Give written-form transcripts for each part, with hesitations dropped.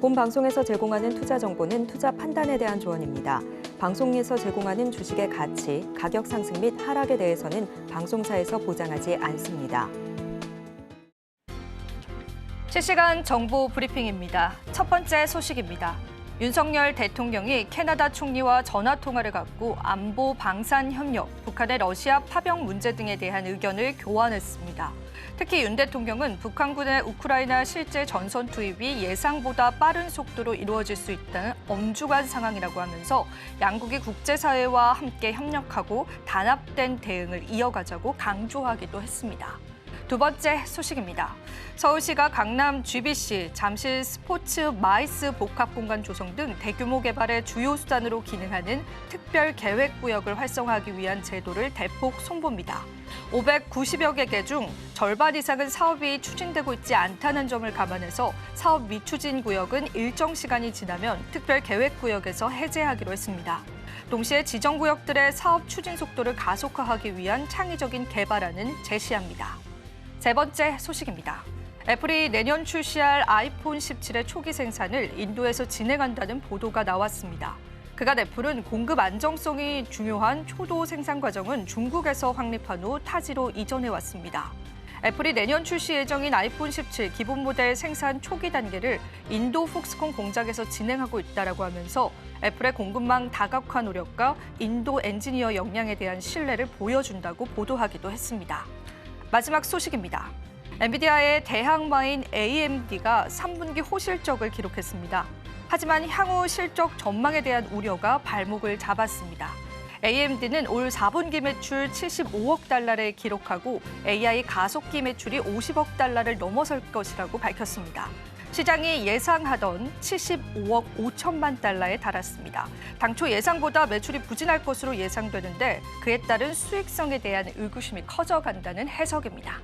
본 방송에서 제공하는 투자 정보는 투자 판단에 대한 조언입니다. 방송에서 제공하는 주식의 가치, 가격 상승 및 하락에 대해서는 방송사에서 보장하지 않습니다. 실시간 정보 브리핑입니다. 첫 번째 소식입니다. 윤석열 대통령이 캐나다 총리와 전화 통화를 갖고 안보 방산 협력, 북한의 러시아 파병 문제 등에 대한 의견을 교환했습니다. 특히 윤 대통령은 북한군의 우크라이나 실제 전선 투입이 예상보다 빠른 속도로 이루어질 수 있다는 엄중한 상황이라고 하면서 양국이 국제사회와 함께 협력하고 단합된 대응을 이어가자고 강조하기도 했습니다. 두 번째 소식입니다. 서울시가 강남 GBC, 잠실 스포츠 마이스 복합공간 조성 등 대규모 개발의 주요 수단으로 기능하는 특별계획구역을 활성화하기 위한 제도를 대폭 손봅니다. 590여 개 중 절반 이상은 사업이 추진되고 있지 않다는 점을 감안해서 사업 미추진 구역은 일정 시간이 지나면 특별계획구역에서 해제하기로 했습니다. 동시에 지정구역들의 사업 추진 속도를 가속화하기 위한 창의적인 개발안은 제시합니다. 세 번째 소식입니다. 애플이 내년 출시할 아이폰 17의 초기 생산을 인도에서 진행한다는 보도가 나왔습니다. 그간 애플은 공급 안정성이 중요한 초도 생산 과정은 중국에서 확립한 후 타지로 이전해왔습니다. 애플이 내년 출시 예정인 아이폰 17 기본 모델 생산 초기 단계를 인도 폭스콘 공장에서 진행하고 있다고 하면서 애플의 공급망 다각화 노력과 인도 엔지니어 역량에 대한 신뢰를 보여준다고 보도하기도 했습니다. 마지막 소식입니다. 엔비디아의 대항마인 AMD가 3분기 호실적을 기록했습니다. 하지만 향후 실적 전망에 대한 우려가 발목을 잡았습니다. AMD는 올 4분기 매출 75억 달러를 기록하고 AI 가속기 매출이 50억 달러를 넘어설 것이라고 밝혔습니다. 시장이 예상하던 75억 5천만 달러에 달았습니다. 당초 예상보다 매출이 부진할 것으로 예상되는데 그에 따른 수익성에 대한 의구심이 커져간다는 해석입니다.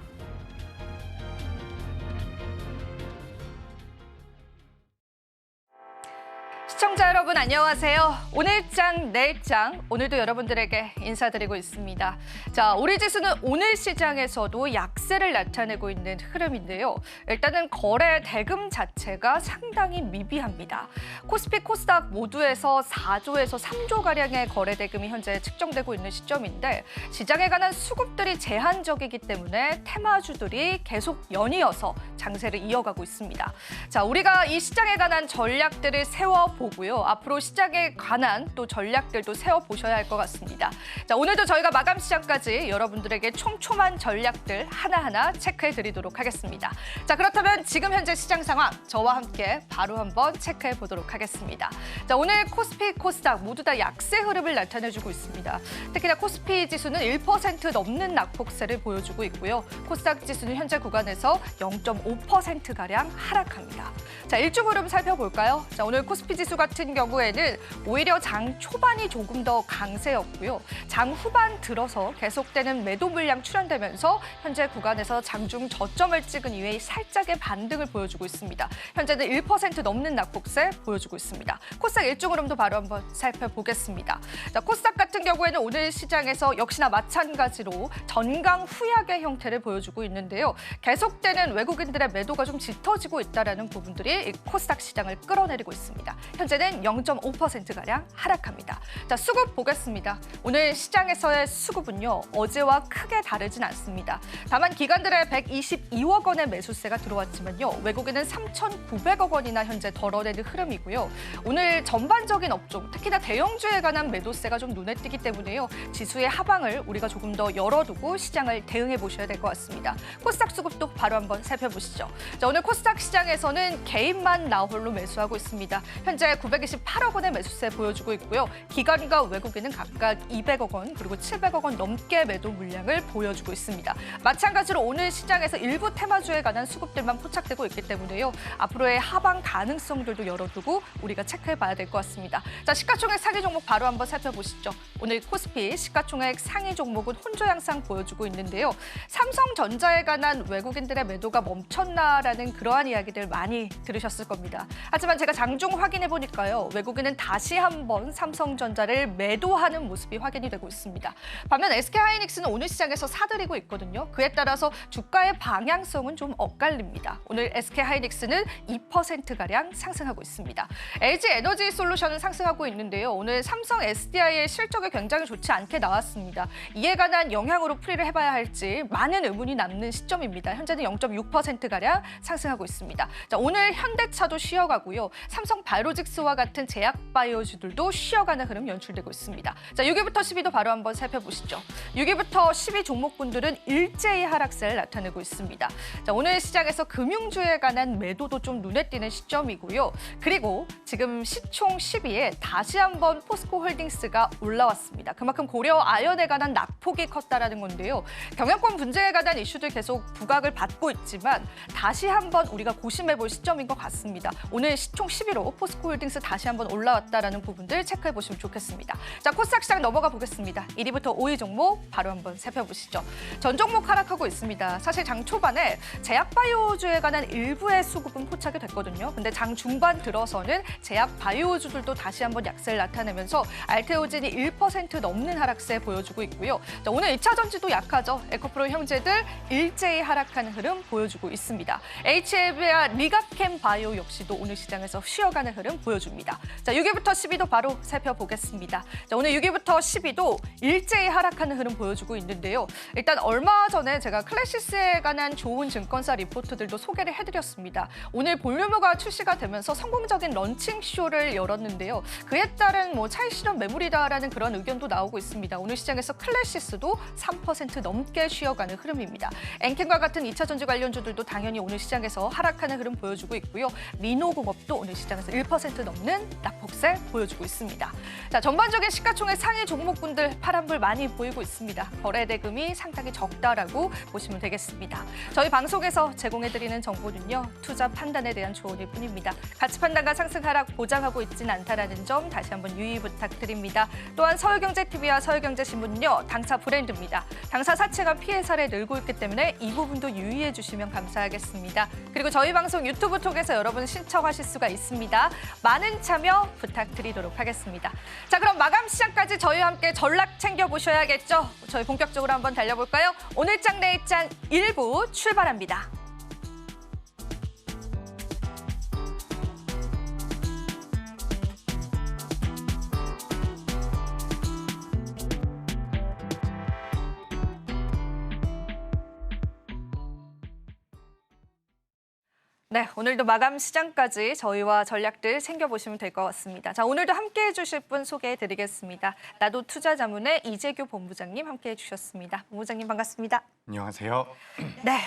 시청자 여러분 안녕하세요. 오늘장 내일장 오늘도 여러분들에게 인사드리고 있습니다. 자, 우리 지수는 오늘 시장에서도 약세를 나타내고 있는 흐름인데요. 일단은 거래 대금 자체가 상당히 미비합니다. 코스피, 코스닥 모두에서 4조에서 3조 가량의 거래 대금이 현재 측정되고 있는 시점인데 시장에 관한 수급들이 제한적이기 때문에 테마주들이 계속 연이어서 장세를 이어가고 있습니다. 자, 우리가 이 시장에 관한 전략들을 세워보고요. 앞으로 시장에 관한 또 전략들도 세워보셔야 할 것 같습니다. 자, 오늘도 저희가 마감 시장까지 여러분들에게 촘촘한 전략들 하나하나 체크해드리도록 하겠습니다. 자, 그렇다면 지금 현재 시장 상황 저와 함께 바로 한번 체크해보도록 하겠습니다. 자, 오늘 코스피, 코스닥 모두 다 약세 흐름을 나타내주고 있습니다. 특히나 코스피 지수는 1% 넘는 낙폭세를 보여주고 있고요. 코스닥 지수는 현재 구간에서 0.5%가량 하락합니다. 자, 일주 흐름 살펴볼까요? 자, 오늘 코스피 지수 같은 경우에는 오히려 장 초반이 조금 더 강세였고요. 장 후반 들어서 계속되는 매도 물량 출현되면서 현재 구간에서 장중 저점을 찍은 이후에 살짝의 반등을 보여주고 있습니다. 현재는 1% 넘는 낙폭세 보여주고 있습니다. 코스닥 일주 흐름도 바로 한번 살펴보겠습니다. 자, 코스닥 같은 경우에는 오늘 시장에서 역시나 마찬가지로 전강 후약의 형태를 보여주고 있는데요. 계속되는 외국인들의 매도가 좀 짙어지고 있다는 부분들이 이 코스닥 시장을 끌어내리고 있습니다. 현재는 0.5%가량 하락합니다. 자, 수급 보겠습니다. 오늘 시장에서의 수급은요, 어제와 크게 다르진 않습니다. 다만 기관들의 122억 원의 매수세가 들어왔지만요, 외국인은 3,900억 원이나 현재 덜어내는 흐름이고요. 오늘 전반적인 업종, 특히나 대형주에 관한 매도세가 좀 눈에 띄기 때문에요. 지수의 하방을 우리가 조금 더 열어두고 시장을 대응해 보셔야 될 것 같습니다. 코스닥 수급도 바로 한번 살펴보시죠. 자, 오늘 코스닥 시장에서는 개인만 나홀로 매수하고 있습니다. 현재 928억 원의 매수세 보여주고 있고요. 기관과 외국인은 각각 200억 원 그리고 700억 원 넘게 매도 물량을 보여주고 있습니다. 마찬가지로 오늘 시장에서 일부 테마주에 관한 수급들만 포착되고 있기 때문에요. 앞으로의 하방 가능성들도 열어두고 우리가 체크해봐야 될 것 같습니다. 자, 시가총액 상위 종목 바로 한번 살펴보시죠. 오늘 코스피 시가총액 상위 종목은 혼조 양상 보여주고 있는데요. 삼성전자에 관한 외국인들의 매도가 멈췄나라는 그러한 이야기들 많이 들으셨을 겁니다. 하지만 제가 장중 확인해 보니까요. 외국인은 다시 한번 삼성전자를 매도하는 모습이 확인이 되고 있습니다. 반면 SK하이닉스는 오늘 시장에서 사들이고 있거든요. 그에 따라서 주가의 방향성은 좀 엇갈립니다. 오늘 SK하이닉스는 2%가량 상승하고 있습니다. LG에너지솔루션은 상승하고 있는데요. 오늘 삼성 SDI의 실적이 굉장히 좋지 않게 나왔습니다. 이에 관한 영향으로 풀이를 해봐야 할지 많은 의문이 남는 시점입니다. 현재는 0.6%가량 상승하고 있습니다. 자, 오늘 현대차도 쉬어가고요. 삼성 바이오로직스와 같은 제약바이오주들도 쉬어가는 흐름 연출되고 있습니다. 자, 6위부터 10위도 바로 한번 살펴보시죠. 6위부터 10위 종목군들은 일제히 하락세를 나타내고 있습니다. 자, 오늘 시장에서 금융주에 관한 매도도 좀 눈에 띄는 시점이고요. 그리고 지금 시총 10위에 다시 한번 포스코홀딩스가 올라왔습니다. 그만큼 고려 아연에 관한 낙폭이 컸다라는 건데요. 경영권 분쟁에 관한 이슈들 계속 부각을 받고 있지만 다시 한번 우리가 고심해볼 시점인 것 같습니다. 오늘 시총 10위로 포스코홀딩스 다시 한번 올라왔다라는 부분들 체크해 보시면 좋겠습니다. 자, 코스닥 시장 넘어가 보겠습니다. 1위부터 5위 종목 바로 한번 살펴보시죠. 전 종목 하락하고 있습니다. 사실 장 초반에 제약바이오주에 관한 일부의 수급은 포착이 됐거든요. 근데 장 중반 들어서는 제약바이오주들도 다시 한번 약세를 나타내면서 알테오진이 1% 넘는 하락세 보여주고 있고요. 자, 오늘 2차 전지도 약하죠. 에코프로 형제들 일제히 하락하는 흐름 보여주고 있습니다. HLB와 리가캠 바이오 역시도 오늘 시장에서 쉬어가는 흐름 보여줍니다. 자, 6위부터 10위도 바로 살펴보겠습니다. 자, 오늘 6위부터 10위도 일제히 하락하는 흐름 보여주고 있는데요. 일단 얼마 전에 제가 클래시스에 관한 좋은 증권사 리포트들도 소개를 해드렸습니다. 오늘 볼륨어가 출시가 되면서 성공적인 런칭 쇼를 열었는데요. 그에 따른 차익 실현 매물이다라는 그런 의견도 나오고 있습니다. 오늘 시장에서 클래시스도 3% 넘게 쉬어가는 흐름입니다. 엔캠과 같은 2차 전지 관련주들도 당연히 오늘 시장에서 하락하는 흐름 보여주고 있고요. 민호공업도 오늘 시장에서 1% 넘는 낙폭세 보여주고 있습니다. 자, 전반적인 시가총액 상위 종목군들 파란불 많이 보이고 있습니다. 거래 대금이 상당히 적다라고 보시면 되겠습니다. 저희 방송에서 제공해드리는 정보는요. 투자 판단에 대한 조언일 뿐입니다. 가치 판단과 상승 하락 보장하고 있지는 않다라는 점 다시 한번 유의 부탁드립니다. 또한 서울경제TV와 서울경제신문은요. 당사 브랜드입니다. 당사 사채가 피해 사례 늘고 있기 때문에 이 부분도 유의해 주시면 감사하겠습니다. 그리고 저희 방송 유튜브 통해서 여러분 신청하실 수가 있습니다. 많은 참여 부탁드리도록 하겠습니다. 자, 그럼 마감 시장까지 저희와 함께 전략 챙겨보셔야겠죠. 저희 본격적으로 한번 달려볼까요? 오늘장 내일장 1부 출발합니다. 네, 오늘도 마감 시장까지 저희와 전략들 챙겨보시면 될 것 같습니다. 자, 오늘도 함께해 주실 분 소개해드리겠습니다. 나도 투자자문의 이재규 본부장님 함께해 주셨습니다. 본부장님 반갑습니다. 안녕하세요. 네,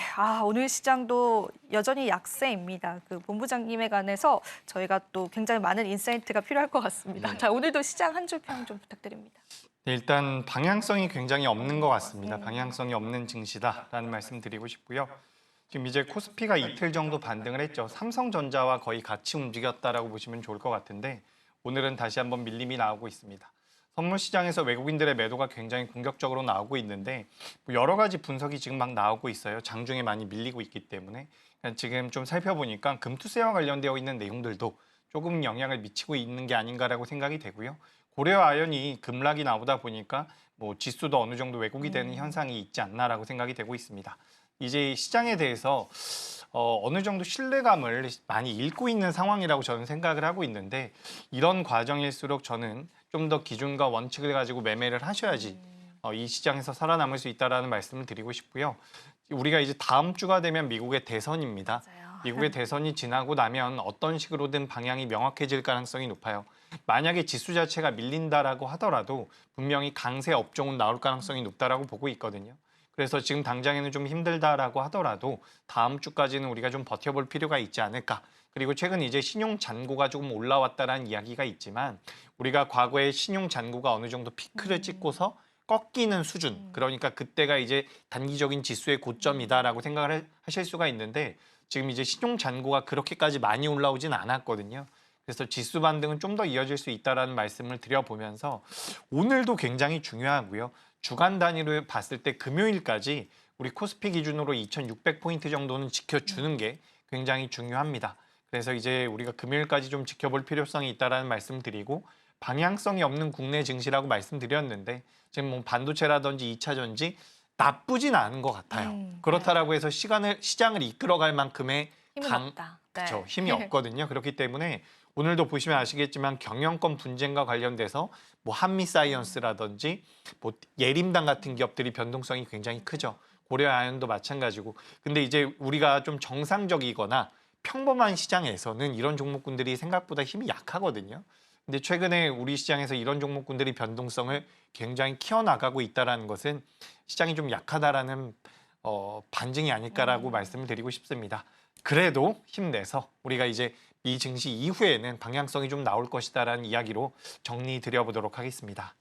오늘 시장도 여전히 약세입니다. 그 본부장님에 관해서 저희가 또 굉장히 많은 인사이트가 필요할 것 같습니다. 자, 오늘도 시장 한 줄 평 좀 부탁드립니다. 네, 일단 방향성이 굉장히 없는 것 같습니다. 방향성이 없는 증시다라는 말씀 드리고 싶고요. 지금 이제 코스피가 이틀 정도 반등을 했죠. 삼성전자와 거의 같이 움직였다라고 보시면 좋을 것 같은데 오늘은 다시 한번 밀림이 나오고 있습니다. 선물 시장에서 외국인들의 매도가 굉장히 공격적으로 나오고 있는데 여러 가지 분석이 지금 막 나오고 있어요. 장중에 많이 밀리고 있기 때문에 지금 좀 살펴보니까 금투세와 관련되어 있는 내용들도 조금 영향을 미치고 있는 게 아닌가라고 생각이 되고요. 고려 아연이 급락이 나오다 보니까 지수도 어느 정도 왜곡이 되는 현상이 있지 않나라고 생각이 되고 있습니다. 이제 시장에 대해서 어느 정도 신뢰감을 많이 잃고 있는 상황이라고 저는 생각을 하고 있는데 이런 과정일수록 저는 좀 더 기준과 원칙을 가지고 매매를 하셔야지 이 시장에서 살아남을 수 있다는 말씀을 드리고 싶고요. 우리가 이제 다음 주가 되면 미국의 대선입니다. 맞아요. 미국의 대선이 지나고 나면 어떤 식으로든 방향이 명확해질 가능성이 높아요. 만약에 지수 자체가 밀린다라고 하더라도 분명히 강세 업종은 나올 가능성이 높다라고 보고 있거든요. 그래서 지금 당장에는 좀 힘들다라고 하더라도 다음 주까지는 우리가 좀 버텨볼 필요가 있지 않을까. 그리고 최근 이제 신용 잔고가 조금 올라왔다라는 이야기가 있지만 우리가 과거에 신용 잔고가 어느 정도 피크를 찍고서 꺾이는 수준. 그러니까 그때가 이제 단기적인 지수의 고점이다라고 생각을 하실 수가 있는데 지금 이제 신용 잔고가 그렇게까지 많이 올라오진 않았거든요. 그래서 지수 반등은 좀 더 이어질 수 있다라는 말씀을 드려보면서 오늘도 굉장히 중요하고요. 주간 단위로 봤을 때 금요일까지 우리 코스피 기준으로 2,600포인트 정도는 지켜주는 게 굉장히 중요합니다. 그래서 이제 우리가 금요일까지 좀 지켜볼 필요성이 있다라는 말씀드리고 방향성이 없는 국내 증시라고 말씀드렸는데 지금 뭐 반도체라든지 2차 전지 나쁘진 않은 것 같아요. 그렇다라고 해서 시장을 이끌어갈 만큼의 힘은 없다. 네. 그렇죠. 힘이 없거든요. 그렇기 때문에 오늘도 보시면 아시겠지만 경영권 분쟁과 관련돼서 뭐 한미사이언스라든지 뭐 예림당 같은 기업들이 변동성이 굉장히 크죠. 고려아연도 마찬가지고. 근데 이제 우리가 좀 정상적이거나 평범한 시장에서는 이런 종목군들이 생각보다 힘이 약하거든요. 근데 최근에 우리 시장에서 이런 종목군들이 변동성을 굉장히 키워나가고 있다는 것은 시장이 좀 약하다라는 반증이 아닐까라고 말씀을 드리고 싶습니다. 그래도 힘내서 우리가 이제 이 증시 이후에는 방향성이 좀 나올 것이다라는 이야기로 정리 드려보도록 하겠습니다.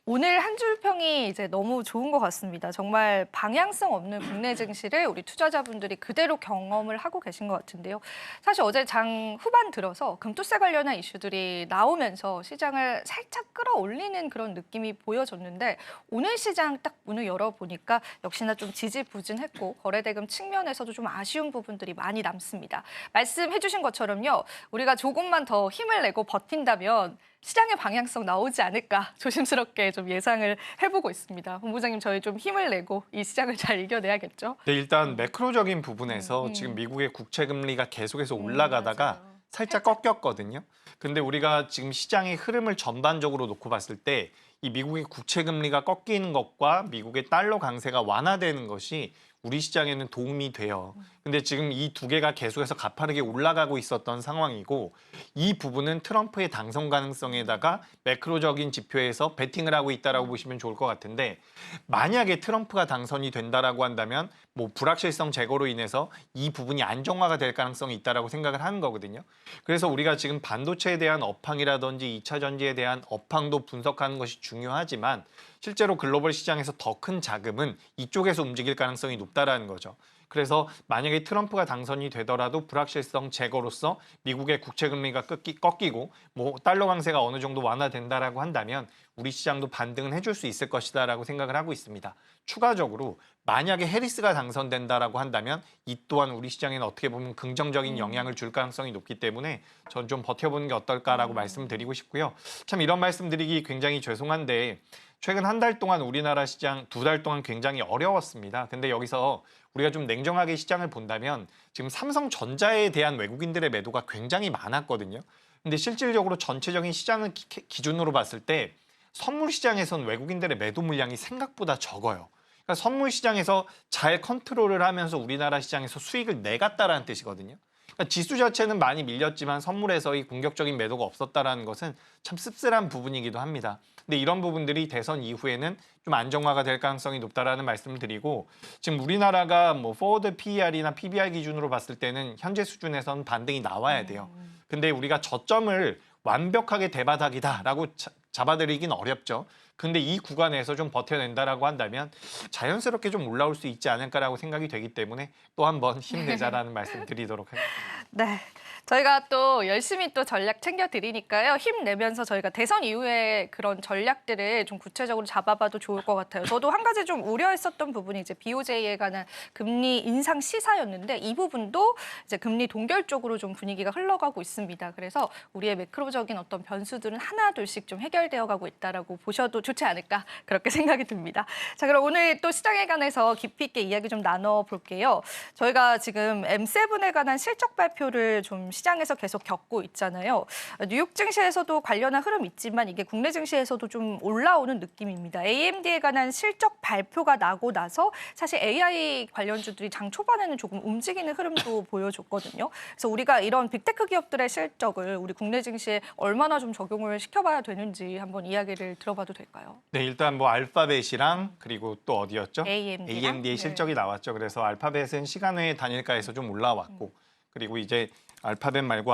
오늘 한 줄 평이 이제 너무 좋은 것 같습니다. 정말 방향성 없는 국내 증시를 우리 투자자분들이 그대로 경험을 하고 계신 것 같은데요. 사실 어제 장 후반 들어서 금투세 관련한 이슈들이 나오면서 시장을 살짝 끌어올리는 그런 느낌이 보여졌는데 오늘 시장 딱 문을 열어보니까 역시나 좀 지지부진했고 거래대금 측면에서도 좀 아쉬운 부분들이 많이 남습니다. 말씀해 주신 것처럼요. 우리가 조금만 더 힘을 내고 버틴다면 시장의 방향성 나오지 않을까 조심스럽게 좀 예상을 해보고 있습니다. 본부장님 저희 좀 힘을 내고 이 시장을 잘 이겨내야겠죠? 네, 일단 매크로적인 부분에서 지금 미국의 국채 금리가 계속해서 올라가다가 맞아요. 살짝 꺾였거든요. 근데 우리가 지금 시장의 흐름을 전반적으로 놓고 봤을 때 이 미국의 국채 금리가 꺾이는 것과 미국의 달러 강세가 완화되는 것이 우리 시장에는 도움이 돼요. 근데 지금 이 두 개가 계속해서 가파르게 올라가고 있었던 상황이고 이 부분은 트럼프의 당선 가능성에다가 매크로적인 지표에서 베팅을 하고 있다라고 보시면 좋을 것 같은데 만약에 트럼프가 당선이 된다라고 한다면 뭐 불확실성 제거로 인해서 이 부분이 안정화가 될 가능성이 있다라고 생각을 하는 거거든요. 그래서 우리가 지금 반도체에 대한 업황이라든지 2차 전지에 대한 업황도 분석하는 것이 중요하지만 실제로 글로벌 시장에서 더 큰 자금은 이쪽에서 움직일 가능성이 높다라는 거죠. 그래서 만약에 트럼프가 당선이 되더라도 불확실성 제거로서 미국의 국채 금리가 꺾이고 뭐 달러 강세가 어느 정도 완화된다라고 한다면 우리 시장도 반등은 해줄 수 있을 것이다라고 생각을 하고 있습니다. 추가적으로 만약에 해리스가 당선된다라고 한다면 이 또한 우리 시장에는 어떻게 보면 긍정적인 영향을 줄 가능성이 높기 때문에 전 좀 버텨보는 게 어떨까라고 말씀드리고 싶고요. 참 이런 말씀드리기 굉장히 죄송한데 최근 한 달 동안 우리나라 시장 2달 동안 굉장히 어려웠습니다. 근데 여기서 우리가 좀 냉정하게 시장을 본다면 지금 삼성전자에 대한 외국인들의 매도가 굉장히 많았거든요. 근데 실질적으로 전체적인 시장을 기준으로 봤을 때 선물 시장에선 외국인들의 매도 물량이 생각보다 적어요. 그러니까 선물 시장에서 잘 컨트롤을 하면서 우리나라 시장에서 수익을 내갔다라는 뜻이거든요. 그러니까 지수 자체는 많이 밀렸지만 선물에서의 공격적인 매도가 없었다라는 것은 참 씁쓸한 부분이기도 합니다. 근데 이런 부분들이 대선 이후에는 좀 안정화가 될 가능성이 높다라는 말씀을 드리고 지금 우리나라가 뭐 포워드 PER이나 PBR 기준으로 봤을 때는 현재 수준에선 반등이 나와야 돼요. 근데 우리가 저점을 완벽하게 대바닥이다라고 잡아들이긴 어렵죠. 근데 이 구간에서 좀 버텨낸다라고 한다면 자연스럽게 좀 올라올 수 있지 않을까라고 생각이 되기 때문에 또 한 번 힘내자라는 말씀 드리도록 하겠습니다. 네. 저희가 또 열심히 또 전략 챙겨드리니까요. 힘내면서 저희가 대선 이후에 그런 전략들을 좀 구체적으로 잡아봐도 좋을 것 같아요. 저도 한 가지 좀 우려했었던 부분이 이제 BOJ에 관한 금리 인상 시사였는데 이 부분도 이제 금리 동결 쪽으로 좀 분위기가 흘러가고 있습니다. 그래서 우리의 매크로적인 어떤 변수들은 하나둘씩 좀 해결되어 가고 있다라고 보셔도 좋지 않을까 그렇게 생각이 듭니다. 자, 그럼 오늘 또 시장에 관해서 깊이 있게 이야기 좀 나눠볼게요. 저희가 지금 M7에 관한 실적 발표를 좀 시장에서 계속 겪고 있잖아요. 뉴욕 증시에서도 관련한 흐름 있지만 이게 국내 증시에서도 좀 올라오는 느낌입니다. AMD에 관한 실적 발표가 나고 나서 사실 AI 관련주들이 장 초반에는 조금 움직이는 흐름도 보여줬거든요. 그래서 우리가 이런 빅테크 기업들의 실적을 우리 국내 증시에 얼마나 좀 적용을 시켜봐야 되는지 한번 이야기를 들어봐도 될까요? 네, 일단 뭐 알파벳이랑 그리고 또 어디였죠? AMD랑? AMD의 실적이 나왔죠. 그래서 알파벳은 시간외 단일가에서 좀 올라왔고 그리고 이제 알파벳 말고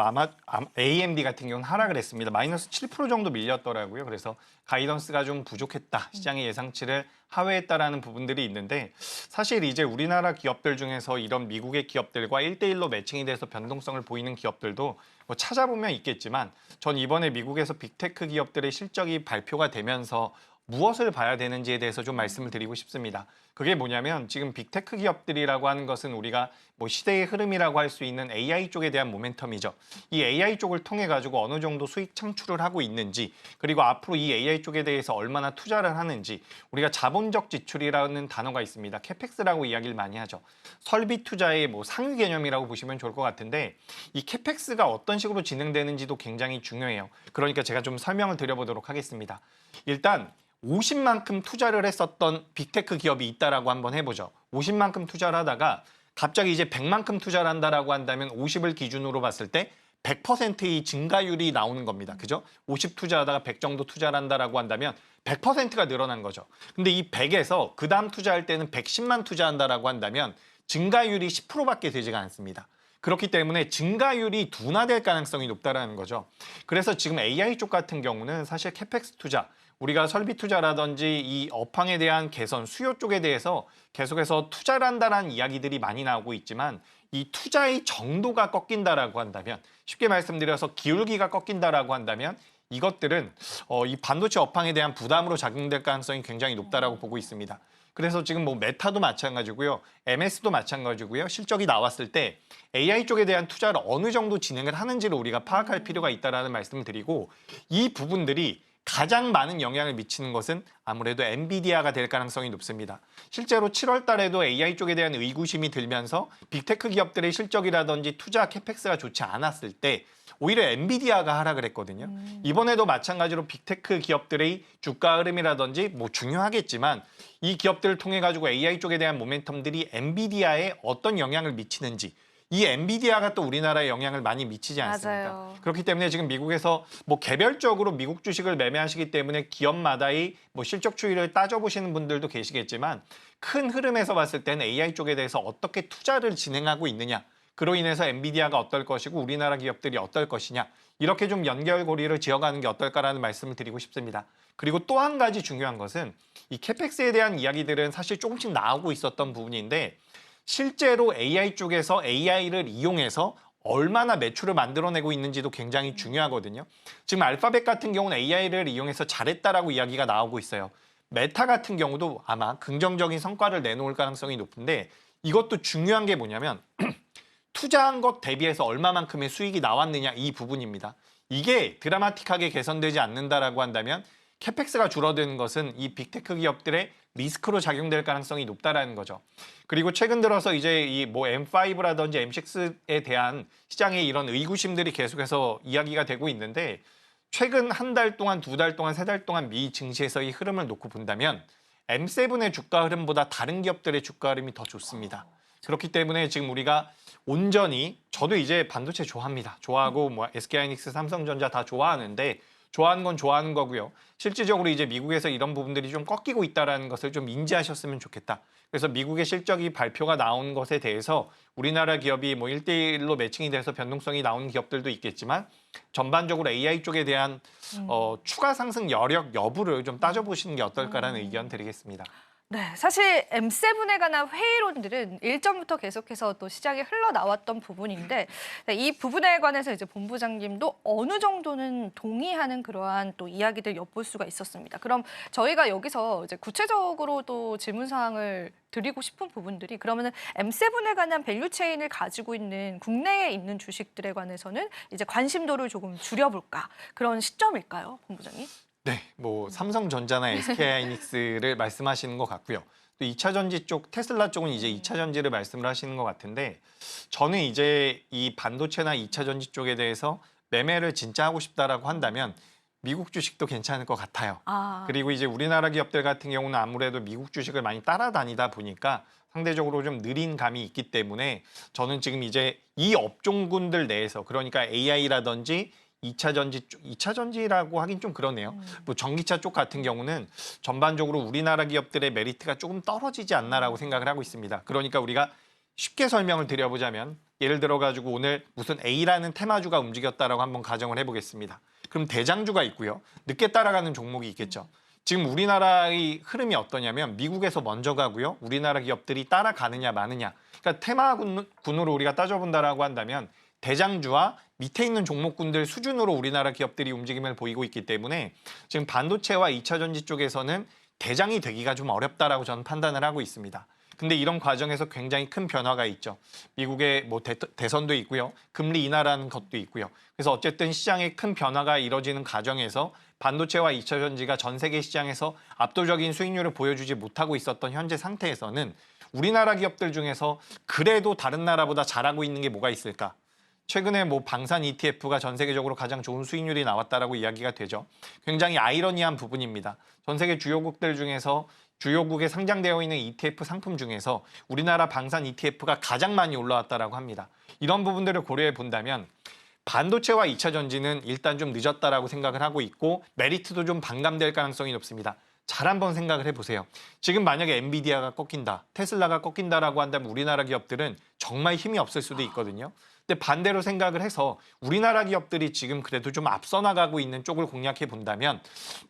AMD 같은 경우는 하락을 했습니다. 마이너스 7% 정도 밀렸더라고요. 그래서 가이던스가 좀 부족했다. 시장의 예상치를 하회했다라는 부분들이 있는데 사실 이제 우리나라 기업들 중에서 이런 미국의 기업들과 1대1로 매칭이 돼서 변동성을 보이는 기업들도 뭐 찾아보면 있겠지만 전 이번에 미국에서 빅테크 기업들의 실적이 발표가 되면서 무엇을 봐야 되는지에 대해서 좀 말씀을 드리고 싶습니다. 그게 뭐냐면 지금 빅테크 기업들이라고 하는 것은 우리가 뭐 시대의 흐름이라고 할 수 있는 AI 쪽에 대한 모멘텀이죠. 이 AI 쪽을 통해 가지고 어느 정도 수익 창출을 하고 있는지, 그리고 앞으로 이 AI 쪽에 대해서 얼마나 투자를 하는지, 우리가 자본적 지출이라는 단어가 있습니다. 캐펙스라고 이야기를 많이 하죠. 설비 투자의 뭐 상위 개념이라고 보시면 좋을 것 같은데, 이 캐펙스가 어떤 식으로 진행되는지도 굉장히 중요해요. 그러니까 제가 좀 설명을 드려보도록 하겠습니다. 일단 50만큼 투자를 했었던 빅테크 기업이 있다라고 한번 해보죠. 50만큼 투자를 하다가 갑자기 이제 100만큼 투자를 한다라고 한다면 50을 기준으로 봤을 때 100%의 증가율이 나오는 겁니다. 그죠? 50 투자하다가 100 정도 투자를 한다라고 한다면 100%가 늘어난 거죠. 근데 이 100에서 그 다음 투자할 때는 110만 투자한다라고 한다면 증가율이 10%밖에 되지가 않습니다. 그렇기 때문에 증가율이 둔화될 가능성이 높다라는 거죠. 그래서 지금 AI 쪽 같은 경우는 사실 캐펙스 투자, 우리가 설비 투자라든지 이 업황에 대한 개선, 수요 쪽에 대해서 계속해서 투자를 한다는 이야기들이 많이 나오고 있지만, 이 투자의 정도가 꺾인다라고 한다면, 쉽게 말씀드려서 기울기가 꺾인다라고 한다면 이것들은 이 반도체 업황에 대한 부담으로 작용될 가능성이 굉장히 높다라고 보고 있습니다. 그래서 지금 뭐 메타도 마찬가지고요, MS도 마찬가지고요. 실적이 나왔을 때 AI 쪽에 대한 투자를 어느 정도 진행을 하는지를 우리가 파악할 필요가 있다라는 말씀을 드리고, 이 부분들이 가장 많은 영향을 미치는 것은 아무래도 엔비디아가 될 가능성이 높습니다. 실제로 7월 달에도 AI 쪽에 대한 의구심이 들면서 빅테크 기업들의 실적이라든지 투자 캐펙스가 좋지 않았을 때 오히려 엔비디아가 하락을 했거든요. 이번에도 마찬가지로 빅테크 기업들의 주가 흐름이라든지 뭐 중요하겠지만, 이 기업들을 통해 가지고 AI 쪽에 대한 모멘텀들이 엔비디아에 어떤 영향을 미치는지, 이 엔비디아가 또 우리나라에 영향을 많이 미치지 않습니까? 맞아요. 그렇기 때문에 지금 미국에서 뭐 개별적으로 미국 주식을 매매하시기 때문에 기업마다의 뭐 실적 추이를 따져보시는 분들도 계시겠지만, 큰 흐름에서 봤을 때는 AI 쪽에 대해서 어떻게 투자를 진행하고 있느냐, 그로 인해서 엔비디아가 어떨 것이고 우리나라 기업들이 어떨 것이냐, 이렇게 좀 연결고리를 지어가는 게 어떨까라는 말씀을 드리고 싶습니다. 그리고 또 한 가지 중요한 것은 이 캐펙스에 대한 이야기들은 사실 조금씩 나오고 있었던 부분인데, 실제로 AI 쪽에서 AI를 이용해서 얼마나 매출을 만들어내고 있는지도 굉장히 중요하거든요. 지금 알파벳 같은 경우는 AI를 이용해서 잘했다라고 이야기가 나오고 있어요. 메타 같은 경우도 아마 긍정적인 성과를 내놓을 가능성이 높은데, 이것도 중요한 게 뭐냐면 투자한 것 대비해서 얼마만큼의 수익이 나왔느냐, 이 부분입니다. 이게 드라마틱하게 개선되지 않는다라고 한다면 캐펙스가 줄어드는 것은 이 빅테크 기업들의 리스크로 작용될 가능성이 높다라는 거죠. 그리고 최근 들어서 이제 이 뭐 M5라든지 M6에 대한 시장의 이런 의구심들이 계속해서 이야기가 되고 있는데, 최근 한 달 동안, 두 달 동안, 세 달 동안 미 증시에서의 흐름을 놓고 본다면 M7의 주가 흐름보다 다른 기업들의 주가 흐름이 더 좋습니다. 그렇기 때문에 지금 우리가 온전히, 저도 이제 반도체 좋아합니다. 좋아하고 뭐 SK하이닉스, 삼성전자 다 좋아하는데, 좋아하는 건 좋아하는 거고요. 실질적으로 이제 미국에서 이런 부분들이 좀 꺾이고 있다는 것을 좀 인지하셨으면 좋겠다. 그래서 미국의 실적이 발표가 나온 것에 대해서 우리나라 기업이 뭐 1대1로 매칭이 돼서 변동성이 나오는 기업들도 있겠지만, 전반적으로 AI 쪽에 대한 추가 상승 여력 여부를 좀 따져보시는 게 어떨까라는 의견 드리겠습니다. 네, 사실 M7에 관한 회의론들은 일전부터 계속해서 또 시장에 흘러나왔던 부분인데, 네, 이 부분에 관해서 이제 본부장님도 어느 정도는 동의하는 그러한 또 이야기들 엿볼 수가 있었습니다. 그럼 저희가 여기서 이제 구체적으로 또 질문 사항을 드리고 싶은 부분들이, 그러면은 M7에 관한 밸류 체인을 가지고 있는 국내에 있는 주식들에 관해서는 이제 관심도를 조금 줄여볼까, 그런 시점일까요, 본부장님? 네, 뭐 삼성전자나 SK하이닉스를 말씀하시는 것 같고요. 또 2차 전지 쪽, 테슬라 쪽은 이제 2차 전지를 말씀을 하시는 것 같은데, 저는 이제 이 반도체나 2차 전지 쪽에 대해서 매매를 진짜 하고 싶다라고 한다면 미국 주식도 괜찮을 것 같아요. 그리고 이제 우리나라 기업들 같은 경우는 아무래도 미국 주식을 많이 따라다니다 보니까 상대적으로 좀 느린 감이 있기 때문에, 저는 지금 이제 이 업종군들 내에서, 그러니까 AI라든지 2차 전지 쪽, 2차 전지라고 하긴 좀 그러네요. 뭐 전기차 쪽 같은 경우는 전반적으로 우리나라 기업들의 메리트가 조금 떨어지지 않나라고 생각을 하고 있습니다. 그러니까 우리가 쉽게 설명을 드려보자면, 예를 들어 가지고 오늘 무슨 A라는 테마주가 움직였다라고 한번 가정을 해보겠습니다. 그럼 대장주가 있고요. 늦게 따라가는 종목이 있겠죠. 지금 우리나라의 흐름이 어떠냐면 미국에서 먼저 가고요. 우리나라 기업들이 따라가느냐 마느냐. 그러니까 테마군으로 우리가 따져본다라고 한다면 대장주와 밑에 있는 종목군들 수준으로 우리나라 기업들이 움직임을 보이고 있기 때문에, 지금 반도체와 2차 전지 쪽에서는 대장이 되기가 좀 어렵다라고 저는 판단을 하고 있습니다. 근데 이런 과정에서 굉장히 큰 변화가 있죠. 미국의 뭐 대선도 있고요. 금리 인하라는 것도 있고요. 그래서 어쨌든 시장에 큰 변화가 이뤄지는 과정에서 반도체와 2차 전지가 전 세계 시장에서 압도적인 수익률을 보여주지 못하고 있었던 현재 상태에서는 우리나라 기업들 중에서 그래도 다른 나라보다 잘하고 있는 게 뭐가 있을까? 최근에 뭐 방산 ETF가 전 세계적으로 가장 좋은 수익률이 나왔다라고 이야기가 되죠. 굉장히 아이러니한 부분입니다. 전 세계 주요국들 중에서 주요국에 상장되어 있는 ETF 상품 중에서 우리나라 방산 ETF가 가장 많이 올라왔다라고 합니다. 이런 부분들을 고려해 본다면 반도체와 2차 전지는 일단 좀 늦었다라고 생각을 하고 있고 메리트도 좀 반감될 가능성이 높습니다. 잘 한번 생각을 해보세요. 지금 만약에 엔비디아가 꺾인다, 테슬라가 꺾인다라고 한다면 우리나라 기업들은 정말 힘이 없을 수도 있거든요. 근데 반대로 생각을 해서 우리나라 기업들이 지금 그래도 좀 앞서 나가고 있는 쪽을 공략해 본다면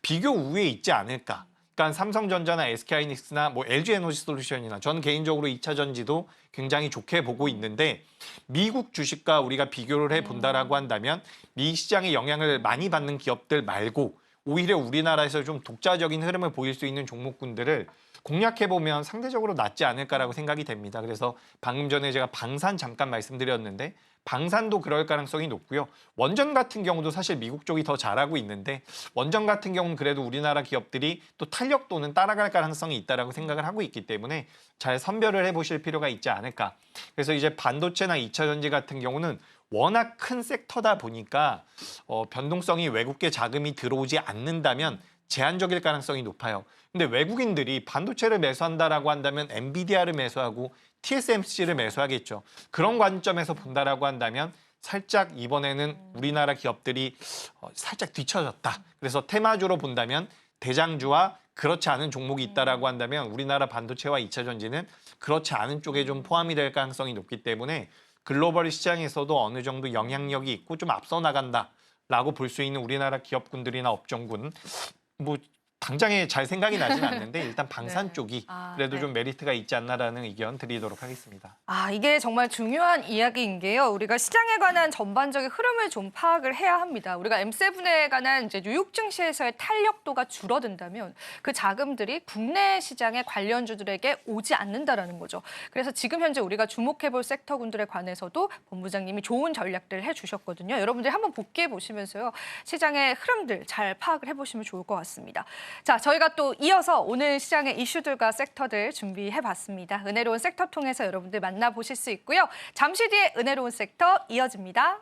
비교 우위에 있지 않을까. 그러니까 삼성전자나 SK하이닉스나 뭐 LG에너지솔루션이나 저는 개인적으로 2차 전지도 굉장히 좋게 보고 있는데 미국 주식과 우리가 비교를 해본다라고 한다면 미 시장의 영향을 많이 받는 기업들 말고 오히려 우리나라에서 좀 독자적인 흐름을 보일 수 있는 종목군들을 공략해보면 상대적으로 낫지 않을까라고 생각이 됩니다. 그래서 방금 전에 제가 방산 잠깐 말씀드렸는데 방산도 그럴 가능성이 높고요. 원전 같은 경우도 사실 미국 쪽이 더 잘하고 있는데 원전 같은 경우는 그래도 우리나라 기업들이 또 탄력도는 따라갈 가능성이 있다라고 생각을 하고 있기 때문에 잘 선별을 해보실 필요가 있지 않을까. 그래서 이제 반도체나 2차 전지 같은 경우는 워낙 큰 섹터다 보니까 변동성이 외국계 자금이 들어오지 않는다면 제한적일 가능성이 높아요. 근데 외국인들이 반도체를 매수한다라고 한다면 엔비디아를 매수하고 TSMC를 매수하겠죠. 그런 관점에서 본다라고 한다면 살짝 이번에는 우리나라 기업들이 살짝 뒤처졌다. 그래서 테마주로 본다면 대장주와 그렇지 않은 종목이 있다라고 한다면 우리나라 반도체와 2차 전지는 그렇지 않은 쪽에 좀 포함이 될 가능성이 높기 때문에 글로벌 시장에서도 어느 정도 영향력이 있고 좀 앞서 나간다라고 볼 수 있는 우리나라 기업군들이나 업종군 뭐 당장에 잘 생각이 나진 않는데 일단 방산 네. 쪽이 그래도 좀 메리트가 있지 않나라는 의견 드리도록 하겠습니다. 이게 정말 중요한 이야기인 게요. 우리가 시장에 관한 전반적인 흐름을 좀 파악을 해야 합니다. 우리가 M7에 관한 이제 뉴욕 증시에서의 탄력도가 줄어든다면 그 자금들이 국내 시장의 관련주들에게 오지 않는다라는 거죠. 그래서 지금 현재 우리가 주목해볼 섹터군들에 관해서도 본부장님이 좋은 전략들을 해주셨거든요. 여러분들이 한번 복귀해 보시면서요. 시장의 흐름들 잘 파악을 해보시면 좋을 것 같습니다. 자, 저희가 또 이어서 오늘 시장의 이슈들과 섹터들 준비해봤습니다. 은혜로운 섹터 통해서 여러분들 만나보실 수 있고요. 잠시 뒤에 은혜로운 섹터 이어집니다.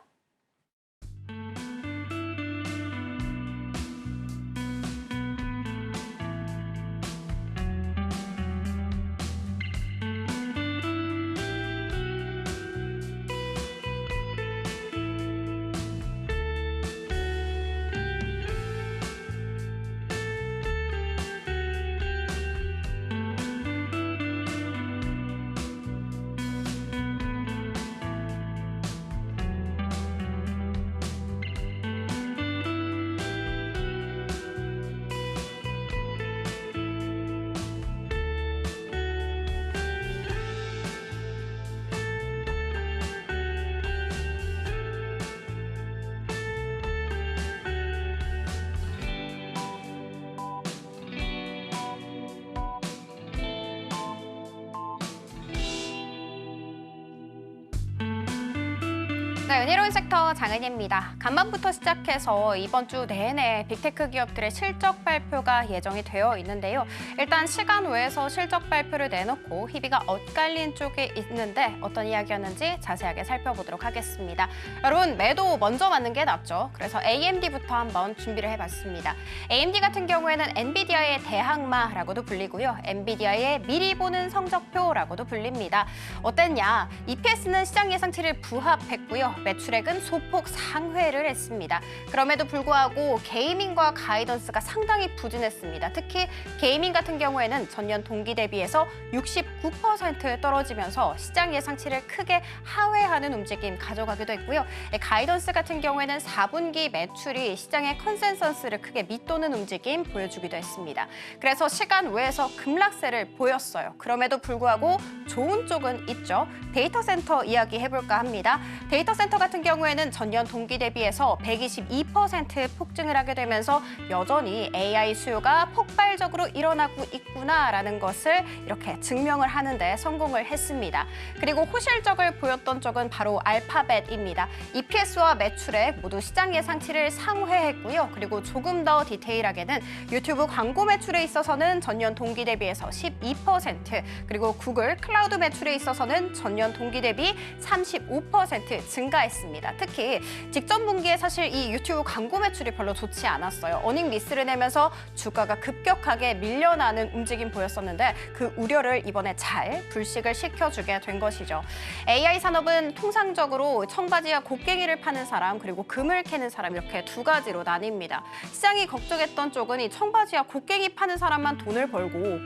네, 은혜로운 섹터 장은희입니다. 간밤부터 시작해서 이번 주 내내 빅테크 기업들의 실적 발표가 예정이 되어 있는데요. 일단 시간 외에서 실적 발표를 내놓고 희비가 엇갈린 쪽에 있는데 어떤 이야기였는지 자세하게 살펴보도록 하겠습니다. 여러분, 매도 먼저 맞는 게 낫죠. 그래서 AMD부터 한번 준비를 해봤습니다. AMD 같은 경우에는 엔비디아의 대항마라고도 불리고요. 엔비디아의 미리 보는 성적표라고도 불립니다. 어땠냐? EPS는 시장 예상치를 부합했고요. 매출액은 소폭 상회를 했습니다. 그럼에도 불구하고 게이밍과 가이던스가 상당히 부진했습니다. 특히 게이밍 같은 경우에는 전년 동기 대비해서 69% 떨어지면서 시장 예상치를 크게 하회하는 움직임 가져가기도 했고요. 가이던스 같은 경우에는 4분기 매출이 시장의 컨센서스를 크게 밑도는 움직임 보여주기도 했습니다. 그래서 시간 외에서 급락세를 보였어요. 그럼에도 불구하고 좋은 쪽은 있죠. 데이터 센터 이야기 해볼까 합니다. 데이터 센터 콜센터 같은 경우에는 전년 동기 대비해서 122% 폭증을 하게 되면서 여전히 AI 수요가 폭발적으로 일어나고 있구나라는 것을 이렇게 증명을 하는 데 성공을 했습니다. 그리고 호실적을 보였던 쪽은 바로 알파벳입니다. EPS와 매출에 모두 시장 예상치를 상회했고요. 그리고 조금 더 디테일하게는 유튜브 광고 매출에 있어서는 전년 동기 대비해서 12%, 그리고 구글 클라우드 매출에 있어서는 전년 동기 대비 35% 증가했습니다. 특히 직전 분기에 사실 이 유튜브 광고 매출이 별로 좋지 않았어요. 어닝 미스를 내면서 주가가 급격하게 밀려나는 움직임 보였었는데 그 우려를 이번에 잘 불식을 시켜주게 된 것이죠. AI 산업은 통상적으로 청바지와 곡괭이를 파는 사람, 그리고 금을 캐는 사람, 이렇게 두 가지로 나뉩니다. 시장이 걱정했던 쪽은 이 청바지와 곡괭이 파는 사람만 돈을 벌고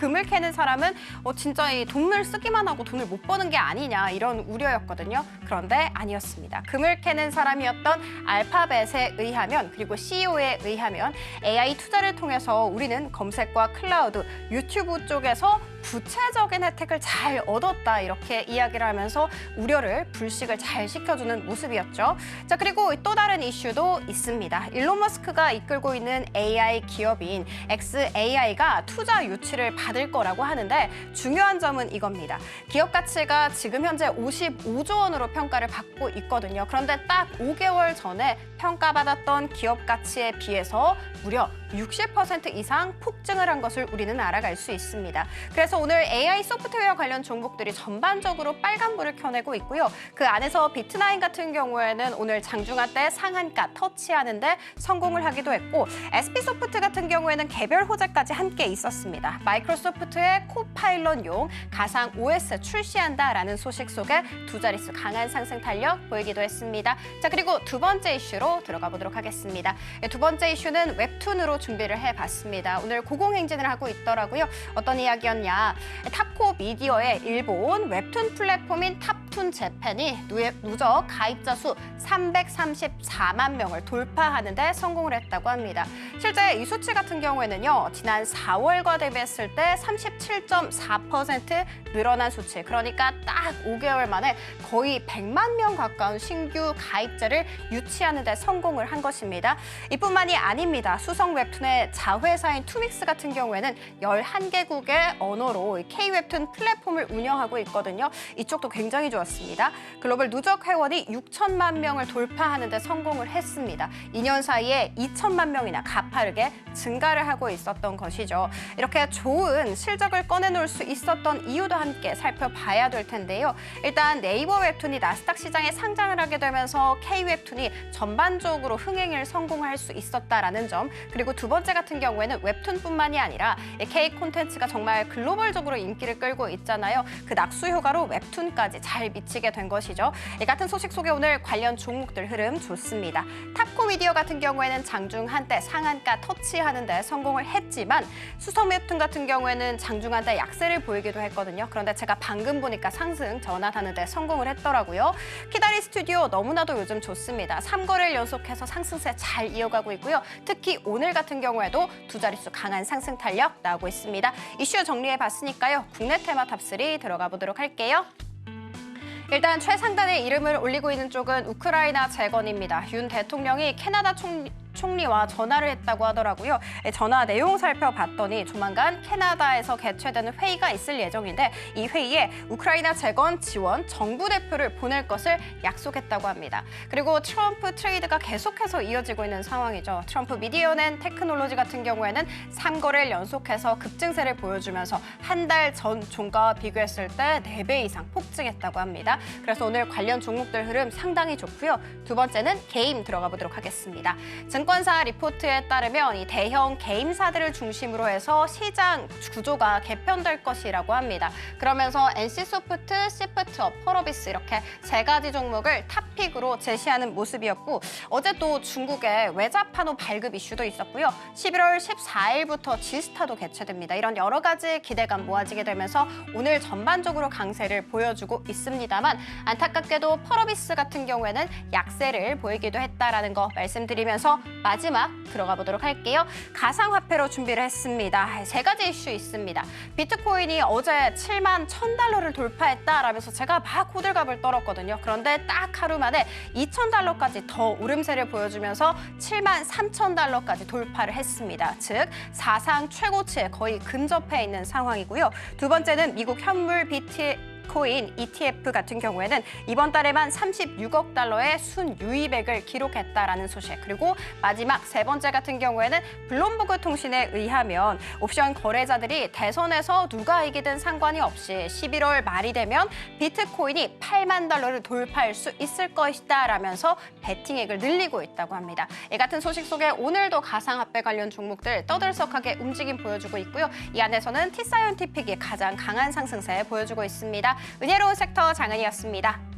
금을 캐는 사람은 진짜 이 돈을 쓰기만 하고 돈을 못 버는 게 아니냐, 이런 우려였거든요. 그런데 아니었습니다. 금을 캐는 사람이었던 알파벳에 의하면, 그리고 CEO에 의하면 AI 투자를 통해서 우리는 검색과 클라우드, 유튜브 쪽에서 구체적인 혜택을 잘 얻었다, 이렇게 이야기를 하면서 우려를 불식을 잘 시켜주는 모습이었죠. 자, 그리고 또 다른 이슈도 있습니다. 일론 머스크가 이끌고 있는 AI 기업인 xAI가 투자 유치를 받을 거라고 하는데 중요한 점은 이겁니다. 기업 가치가 지금 현재 55조 원으로 평가를 받고 있거든요. 그런데 딱 5개월 전에 평가받았던 기업 가치에 비해서 무려 60% 이상 폭증을 한 것을 우리는 알아갈 수 있습니다. 그래서 오늘 AI 소프트웨어 관련 종목들이 전반적으로 빨간불을 켜내고 있고요. 그 안에서 비트나인 같은 경우에는 오늘 장중한 때 상한가 터치하는데 성공을 하기도 했고, SP소프트 같은 경우에는 개별 호재까지 함께 있었습니다. 마이크로소프트의 코파일럿용 가상 OS 출시한다라는 소식 속에 두 자릿수 강한 상승 탄력 보이기도 했습니다. 자, 그리고 두 번째 이슈로 들어가 보도록 하겠습니다. 두 번째 이슈는 웹툰으로 준비를 해봤습니다. 오늘 고공행진을 하고 있더라고요. 어떤 이야기였냐. 탑코 미디어의 일본 웹툰 플랫폼인 탑툰 재팬이 누적 가입자 수 334만 명을 돌파하는 데 성공을 했다고 합니다. 실제 이 수치 같은 경우에는요, 지난 4월과 대비했을 때 37.4% 늘어난 수치, 그러니까 딱 5개월 만에 거의 100만 명 가까운 신규 가입자를 유치하는 데 성공을 한 것입니다. 이뿐만이 아닙니다. 수성 웹툰의 자회사인 투믹스 같은 경우에는 11개국의 언어로 K-웹툰 플랫폼을 운영하고 있거든요. 이쪽도 굉장히 좋았습니다. 글로벌 누적 회원이 6천만 명을 돌파하는 데 성공을 했습니다. 2년 사이에 2천만 명이나 가파르게 증가를 하고 있었던 것이죠. 이렇게 좋은 실적을 꺼내놓을 수 있었던 이유도 함께 살펴봐야 될 텐데요. 일단 네이버 웹툰이 나스닥 시장에 상장을 하게 되면서 K-웹툰이 전반적으로 흥행을 성공할 수 있었다라는 점, 그리고 두 번째 같은 경우에는 웹툰뿐만이 아니라 K 콘텐츠가 정말 글로벌적으로 인기를 끌고 있잖아요. 그 낙수 효과로 웹툰까지 잘 미치게 된 것이죠. 이 같은 소식 속에 오늘 관련 종목들 흐름 좋습니다. 탑코 미디어 같은 경우에는 장중 한때 상한가 터치하는 데 성공을 했지만 수성 웹툰 같은 경우에는 장중 한때 약세를 보이기도 했거든요. 그런데 제가 방금 보니까 상승 전환하는 데 성공을 했더라고요. 키다리 스튜디오 너무나도 요즘 좋습니다. 3거래일 연속해서 상승세 잘 이어가고 있고요. 특히 오늘 같은 경우에도 두 자릿수 강한 상승 탄력 나오고 있습니다. 이슈 정리해봤으니까요. 국내 테마 탑3 들어가 보도록 할게요. 일단 최상단에 이름을 올리고 있는 쪽은 우크라이나 재건입니다. 윤 대통령이 캐나다 총리와 전화를 했다고 하더라고요. 전화 내용 살펴봤더니 조만간 캐나다에서 개최되는 회의가 있을 예정인데 이 회의에 우크라이나 재건 지원 정부 대표를 보낼 것을 약속했다고 합니다. 그리고 트럼프 트레이드가 계속해서 이어지고 있는 상황이죠. 트럼프 미디어낸 테크놀로지 같은 경우에는 3거래일 연속해서 급증세를 보여주면서 한 달 전 종가와 비교했을 때 4배 이상 폭증했다고 합니다. 그래서 오늘 관련 종목들 흐름 상당히 좋고요. 두 번째는 게임 들어가 보도록 하겠습니다. 증권사 리포트에 따르면 이 대형 게임사들을 중심으로 해서 시장 구조가 개편될 것이라고 합니다. 그러면서 NC소프트, 시프트업, 펄어비스 이렇게 3가지 종목을 탑픽으로 제시하는 모습이었고, 어제 또 중국의 외자판호 발급 이슈도 있었고요. 11월 14일부터 지스타도 개최됩니다. 이런 여러 가지 기대감 모아지게 되면서 오늘 전반적으로 강세를 보여주고 있습니다만, 안타깝게도 펄어비스 같은 경우에는 약세를 보이기도 했다라는 거 말씀드리면서 마지막 들어가 보도록 할게요. 가상화폐로 준비를 했습니다. 세 가지 이슈 있습니다. 비트코인이 어제 7만 1,000달러를 돌파했다라면서 제가 막 호들갑을 떨었거든요. 그런데 딱 하루 만에 2,000달러까지 더 오름세를 보여주면서 7만 3,000달러까지 돌파를 했습니다. 즉 사상 최고치에 거의 근접해 있는 상황이고요. 두 번째는 미국 현물 비트코인 ETF 같은 경우에는 이번 달에만 36억 달러의 순유입액을 기록했다라는 소식. 그리고 마지막 세 번째 같은 경우에는 블룸버그 통신에 의하면 옵션 거래자들이 대선에서 누가 이기든 상관이 없이 11월 말이 되면 비트코인이 8만 달러를 돌파할 수 있을 것이다 라면서 베팅액을 늘리고 있다고 합니다. 이 같은 소식 속에 오늘도 가상화폐 관련 종목들 떠들썩하게 움직임 보여주고 있고요. 이 안에서는 T사이언티픽이 가장 강한 상승세 보여주고 있습니다. 은혜로운 섹터 장은이었습니다.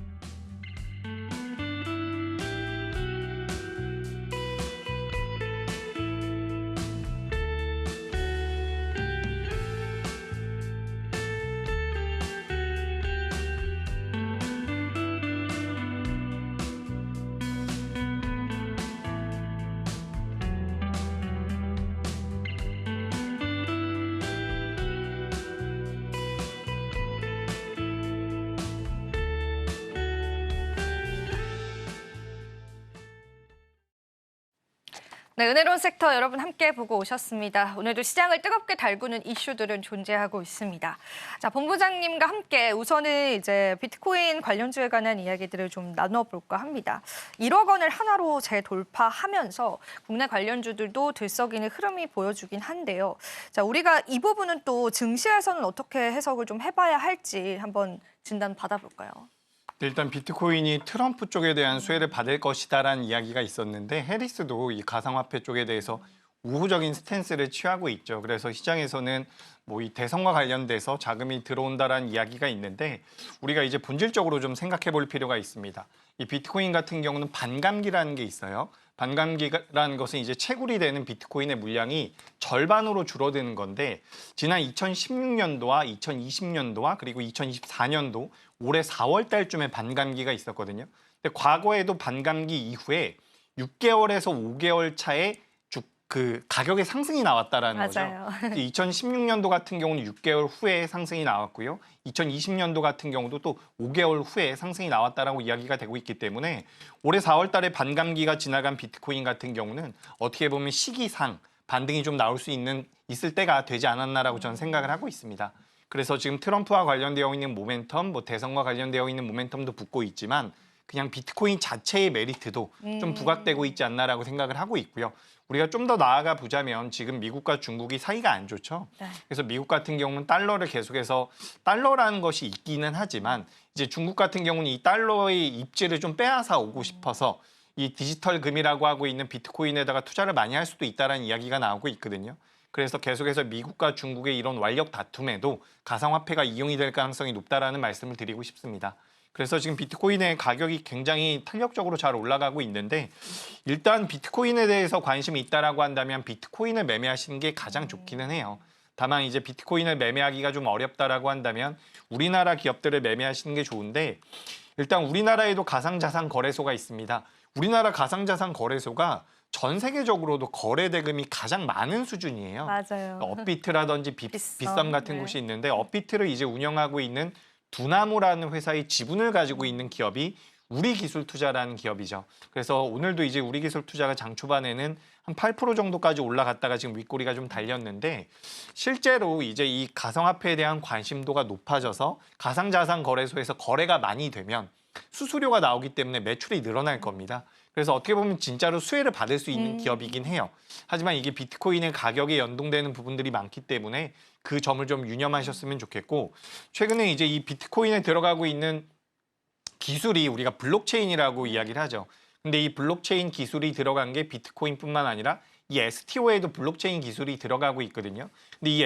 네, 은혜로운 섹터 여러분 함께 보고 오셨습니다. 오늘도 시장을 뜨겁게 달구는 이슈들은 존재하고 있습니다. 자, 본부장님과 함께 우선은 이제 비트코인 관련주에 관한 이야기들을 좀 나눠볼까 합니다. 1억 원을 하나로 재돌파하면서 국내 관련주들도 들썩이는 흐름이 보여주긴 한데요. 자, 우리가 이 부분은 또 증시에서는 어떻게 해석을 좀 해봐야 할지 한번 진단 받아볼까요? 일단 비트코인이 트럼프 쪽에 대한 수혜를 받을 것이다라는 이야기가 있었는데 해리스도 이 가상화폐 쪽에 대해서 우호적인 스탠스를 취하고 있죠. 그래서 시장에서는 뭐 이 대선과 관련돼서 자금이 들어온다라는 이야기가 있는데 우리가 이제 본질적으로 좀 생각해 볼 필요가 있습니다. 이 비트코인 같은 경우는 반감기라는 게 있어요. 반감기라는 것은 이제 채굴이 되는 비트코인의 물량이 절반으로 줄어드는 건데 지난 2016년도와 2020년도와 그리고 2024년도 올해 4월 달쯤에 반감기가 있었거든요. 근데 과거에도 반감기 이후에 6개월에서 5개월 차에 그 가격의 상승이 나왔다라는 맞아요. 거죠. 2016년도 같은 경우는 6개월 후에 상승이 나왔고요. 2020년도 같은 경우도 또 5개월 후에 상승이 나왔다라고 이야기가 되고 있기 때문에 올해 4월 달에 반감기가 지나간 비트코인 같은 경우는 어떻게 보면 시기상 반등이 좀 나올 수 있을 때가 되지 않았나라고 저는 생각을 하고 있습니다. 그래서 지금 트럼프와 관련되어 있는 모멘텀, 뭐 대선과 관련되어 있는 모멘텀도 붙고 있지만 그냥 비트코인 자체의 메리트도 좀 부각되고 있지 않나라고 생각을 하고 있고요. 우리가 좀 더 나아가 보자면 지금 미국과 중국이 사이가 안 좋죠. 네. 그래서 미국 같은 경우는 달러를 계속해서 달러라는 것이 있기는 하지만 이제 중국 같은 경우는 이 달러의 입지를 좀 빼앗아 오고 싶어서 이 디지털 금이라고 하고 있는 비트코인에다가 투자를 많이 할 수도 있다라는 이야기가 나오고 있거든요. 그래서 계속해서 미국과 중국의 이런 완력 다툼에도 가상화폐가 이용이 될 가능성이 높다라는 말씀을 드리고 싶습니다. 그래서 지금 비트코인의 가격이 굉장히 탄력적으로 잘 올라가고 있는데 일단 비트코인에 대해서 관심이 있다라고 한다면 비트코인을 매매하시는 게 가장 좋기는 해요. 다만 이제 비트코인을 매매하기가 좀 어렵다라고 한다면 우리나라 기업들을 매매하시는 게 좋은데 일단 우리나라에도 가상자산 거래소가 있습니다. 우리나라 가상자산 거래소가 전 세계적으로도 거래 대금이 가장 많은 수준이에요. 맞아요. 업비트라든지 비썸 같은 네. 곳이 있는데 업비트를 이제 운영하고 있는 두나무라는 회사의 지분을 가지고 있는 기업이 우리기술투자라는 기업이죠. 그래서 오늘도 이제 우리기술투자가 장 초반에는 한 8% 정도까지 올라갔다가 지금 윗꼬리가 좀 달렸는데 실제로 이제 이 가상화폐에 대한 관심도가 높아져서 가상자산 거래소에서 거래가 많이 되면 수수료가 나오기 때문에 매출이 늘어날 겁니다. 그래서 어떻게 보면 진짜로 수혜를 받을 수 있는 기업이긴 해요. 하지만 이게 비트코인의 가격에 연동되는 부분들이 많기 때문에 그 점을 좀 유념하셨으면 좋겠고 최근에 이제 이 비트코인에 들어가고 있는 기술이 우리가 블록체인이라고 이야기를 하죠. 근데 이 블록체인 기술이 들어간 게 비트코인뿐만 아니라 이 STO에도 블록체인 기술이 들어가고 있거든요. 근데 이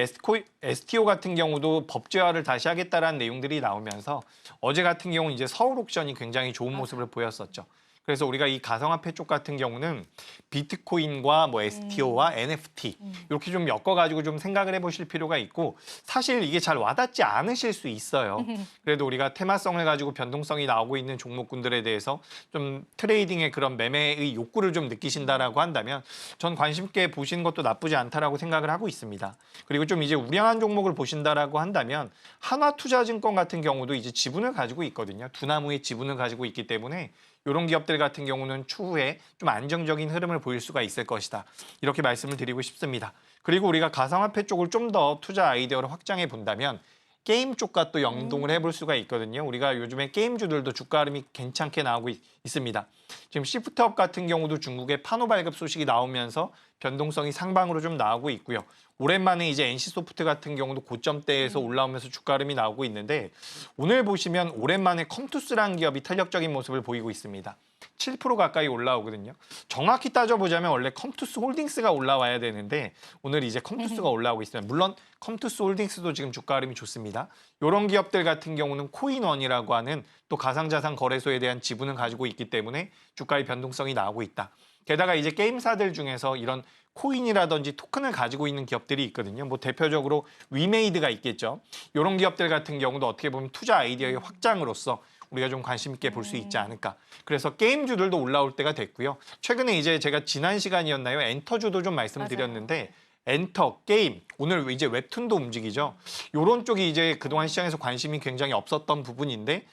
STO 같은 경우도 법제화를 다시 하겠다라는 내용들이 나오면서 어제 같은 경우는 이제 서울 옥션이 굉장히 좋은 모습을 보였었죠. 그래서 우리가 이 가상화폐 쪽 같은 경우는 비트코인과 뭐 STO와 NFT 이렇게 좀 엮어가지고 좀 생각을 해보실 필요가 있고 사실 이게 잘 와닿지 않으실 수 있어요. 그래도 우리가 테마성을 가지고 변동성이 나오고 있는 종목군들에 대해서 좀 트레이딩의 그런 매매의 욕구를 좀 느끼신다라고 한다면 전 관심 있게 보시는 것도 나쁘지 않다라고 생각을 하고 있습니다. 그리고 좀 이제 우량한 종목을 보신다라고 한다면 한화투자증권 같은 경우도 이제 지분을 가지고 있거든요. 두 나무의 지분을 가지고 있기 때문에 이런 기업들 같은 경우는 추후에 좀 안정적인 흐름을 보일 수가 있을 것이다. 이렇게 말씀을 드리고 싶습니다. 그리고 우리가 가상화폐 쪽을 좀 더 투자 아이디어를 확장해 본다면 게임 쪽과 또 연동을 해볼 수가 있거든요. 우리가 요즘에 게임주들도 주가 흐름이 괜찮게 나오고 있습니다. 지금 시프트업 같은 경우도 중국의 판호 발급 소식이 나오면서 변동성이 상방으로 좀 나오고 있고요. 오랜만에 이제 NC소프트 같은 경우도 고점대에서 올라오면서 주가 흐름이 나오고 있는데 오늘 보시면 오랜만에 컴투스라는 기업이 탄력적인 모습을 보이고 있습니다. 7% 가까이 올라오거든요. 정확히 따져보자면 원래 컴투스 홀딩스가 올라와야 되는데 오늘 이제 컴투스가 올라오고 있습니다. 물론 컴투스 홀딩스도 지금 주가 흐름이 좋습니다. 이런 기업들 같은 경우는 코인원이라고 하는 또 가상자산 거래소에 대한 지분을 가지고 있기 때문에 주가의 변동성이 나오고 있다. 게다가 이제 게임사들 중에서 이런 코인이라든지 토큰을 가지고 있는 기업들이 있거든요. 뭐 대표적으로 위메이드가 있겠죠. 이런 기업들 같은 경우도 어떻게 보면 투자 아이디어의 확장으로서 우리가 좀 관심 있게 볼 수 있지 않을까. 그래서 게임주들도 올라올 때가 됐고요. 최근에 이제 제가 지난 시간이었나요? 엔터주도 좀 말씀드렸는데 엔터, 게임, 오늘 이제 웹툰도 움직이죠. 이런 쪽이 이제 그동안 시장에서 관심이 굉장히 없었던 부분인데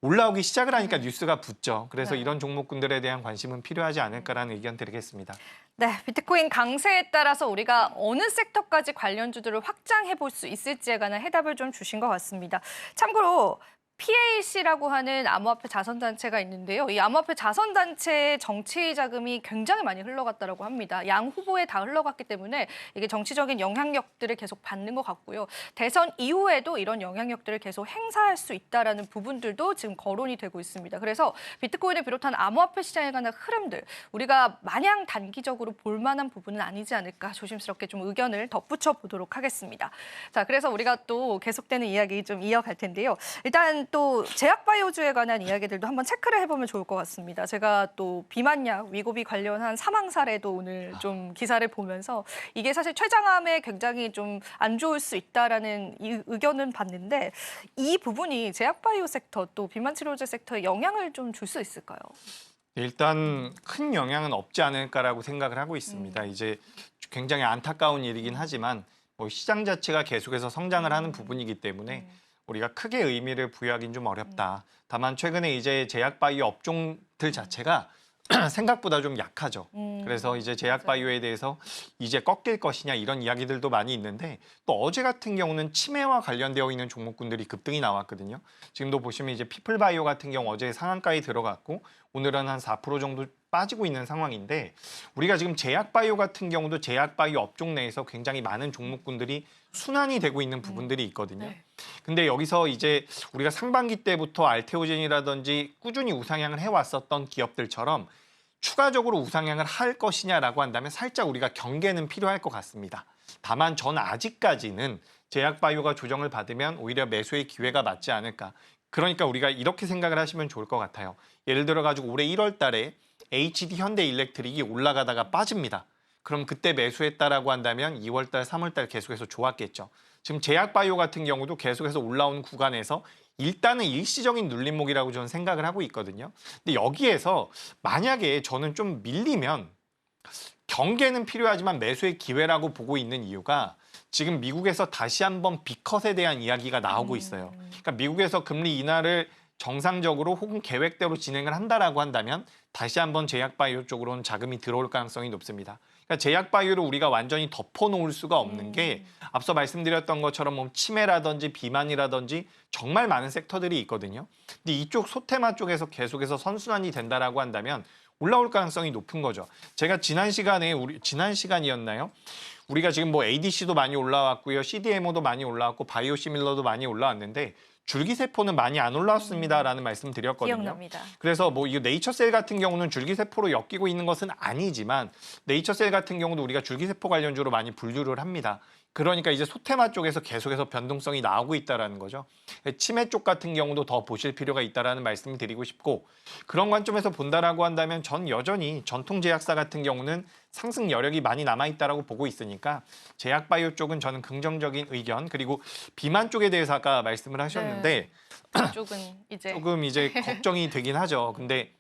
올라오기 시작을 하니까 뉴스가 붙죠. 그래서 이런 종목군들에 대한 관심은 필요하지 않을까라는 의견 드리겠습니다. 네, 비트코인 강세에 따라서 우리가 어느 섹터까지 관련주들을 확장해 볼 수 있을지에 관한 해답을 좀 주신 것 같습니다. 참고로 PAC라고 하는 암호화폐 자선단체가 있는데요. 이 암호화폐 자선단체의 정치 자금이 굉장히 많이 흘러갔다고 합니다. 양 후보에 다 흘러갔기 때문에 이게 정치적인 영향력들을 계속 받는 것 같고요. 대선 이후에도 이런 영향력들을 계속 행사할 수 있다는 부분들도 지금 거론이 되고 있습니다. 그래서 비트코인을 비롯한 암호화폐 시장에 관한 흐름들, 우리가 마냥 단기적으로 볼 만한 부분은 아니지 않을까 조심스럽게 좀 의견을 덧붙여 보도록 하겠습니다. 자, 그래서 우리가 또 계속되는 이야기 좀 이어갈 텐데요. 일단 또 제약바이오주에 관한 이야기들도 한번 체크를 해보면 좋을 것 같습니다. 제가 또 비만약, 위고비 관련한 사망 사례도 오늘 좀 기사를 보면서 이게 사실 췌장암에 굉장히 좀 안 좋을 수 있다라는 의견은 봤는데 이 부분이 제약바이오 섹터 또 비만치료제 섹터에 영향을 좀 줄 수 있을까요? 일단 큰 영향은 없지 않을까라고 생각을 하고 있습니다. 이제 굉장히 안타까운 일이긴 하지만 뭐 시장 자체가 계속해서 성장을 하는 부분이기 때문에 우리가 크게 의미를 부여하기는 좀 어렵다. 다만 최근에 이제 제약바이오 업종들 자체가 생각보다 좀 약하죠. 그래서 이제 제약바이오에 대해서 이제 꺾일 것이냐 이런 이야기들도 많이 있는데 또 어제 같은 경우는 치매와 관련되어 있는 종목군들이 급등이 나왔거든요. 지금도 보시면 이제 피플바이오 같은 경우 어제 상한가에 들어갔고 오늘은 한 4% 정도 빠지고 있는 상황인데 우리가 지금 제약바이오 같은 경우도 제약바이오 업종 내에서 굉장히 많은 종목군들이 순환이 되고 있는 부분들이 있거든요. 근데 여기서 이제 우리가 상반기 때부터 알테오젠이라든지 꾸준히 우상향을 해왔었던 기업들처럼 추가적으로 우상향을 할 것이냐라고 한다면 살짝 우리가 경계는 필요할 것 같습니다. 다만 전 아직까지는 제약바이오가 조정을 받으면 오히려 매수의 기회가 맞지 않을까. 그러니까 우리가 이렇게 생각을 하시면 좋을 것 같아요. 예를 들어 가지고 올해 1월 달에 HD 현대일렉트릭이 올라가다가 빠집니다. 그럼 그때 매수했다라고 한다면 2월 달, 3월 달 계속해서 좋았겠죠. 지금 제약바이오 같은 경우도 계속해서 올라온 구간에서 일단은 일시적인 눌림목이라고 저는 생각을 하고 있거든요. 근데 여기에서 만약에 저는 좀 밀리면 경계는 필요하지만 매수의 기회라고 보고 있는 이유가 지금 미국에서 다시 한번 B컷에 대한 이야기가 나오고 있어요. 그러니까 미국에서 금리 인하를 정상적으로 혹은 계획대로 진행을 한다라고 한다면 다시 한번 제약바이오 쪽으로는 자금이 들어올 가능성이 높습니다. 그러니까 제약바이오를 우리가 완전히 덮어놓을 수가 없는 게 앞서 말씀드렸던 것처럼 뭐 치매라든지 비만이라든지 정말 많은 섹터들이 있거든요. 근데 이쪽 소테마 쪽에서 계속해서 선순환이 된다라고 한다면 올라올 가능성이 높은 거죠. 제가 지난 시간이었나요? 우리가 지금 뭐 ADC도 많이 올라왔고요. CDMO도 많이 올라왔고 바이오시밀러도 많이 올라왔는데 줄기세포는 많이 안 올라왔습니다라는 말씀 드렸거든요. 기억납니다. 그래서 뭐 이 네이처셀 같은 경우는 줄기세포로 엮이고 있는 것은 아니지만 네이처셀 같은 경우도 우리가 줄기세포 관련주로 많이 분류를 합니다. 그러니까 이제 소테마 쪽에서 계속해서 변동성이 나오고 있다는 거죠. 치매 쪽 같은 경우도 더 보실 필요가 있다는 말씀을 드리고 싶고, 그런 관점에서 본다라고 한다면 전 여전히 전통 제약사 같은 경우는 상승 여력이 많이 남아있다라고 보고 있으니까 제약바이오 쪽은 저는 긍정적인 의견, 그리고 비만 쪽에 대해서 아까 말씀을 하셨는데 쪽은 이제 조금 이제 걱정이 되긴 하죠. 근데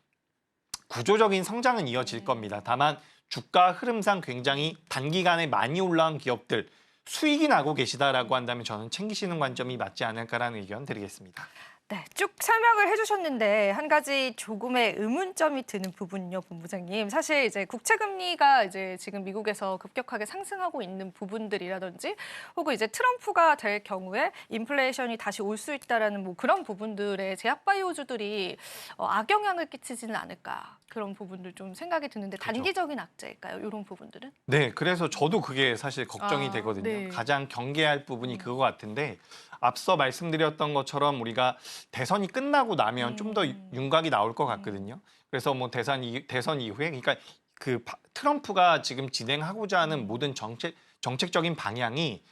구조적인 성장은 이어질 겁니다. 다만 주가 흐름상 굉장히 단기간에 많이 올라온 기업들, 수익이 나고 계시다라고 한다면 저는 챙기시는 관점이 맞지 않을까라는 의견 드리겠습니다. 네, 쭉 설명을 해주셨는데 한 가지 조금의 의문점이 드는 부분요, 본부장님. 사실 이제 국채 금리가 이제 지금 미국에서 급격하게 상승하고 있는 부분들이라든지, 혹은 이제 트럼프가 될 경우에 인플레이션이 다시 올 수 있다라는 뭐 그런 부분들에 제약바이오주들이 악영향을 끼치지는 않을까, 그런 부분들 좀 생각이 드는데, 그렇죠. 단기적인 악재일까요? 이런 부분들은? 네, 그래서 저도 그게 사실 걱정이 되거든요. 네. 가장 경계할 부분이 그거 같은데, 앞서 말씀드렸던 것처럼 우리가 대선이 끝나고 나면 좀 더 윤곽이 나올 것 같거든요. 그래서 뭐 대선 이후에, 그러니까 트럼프가 지금 진행하고자 하는 모든 정책적인 방향이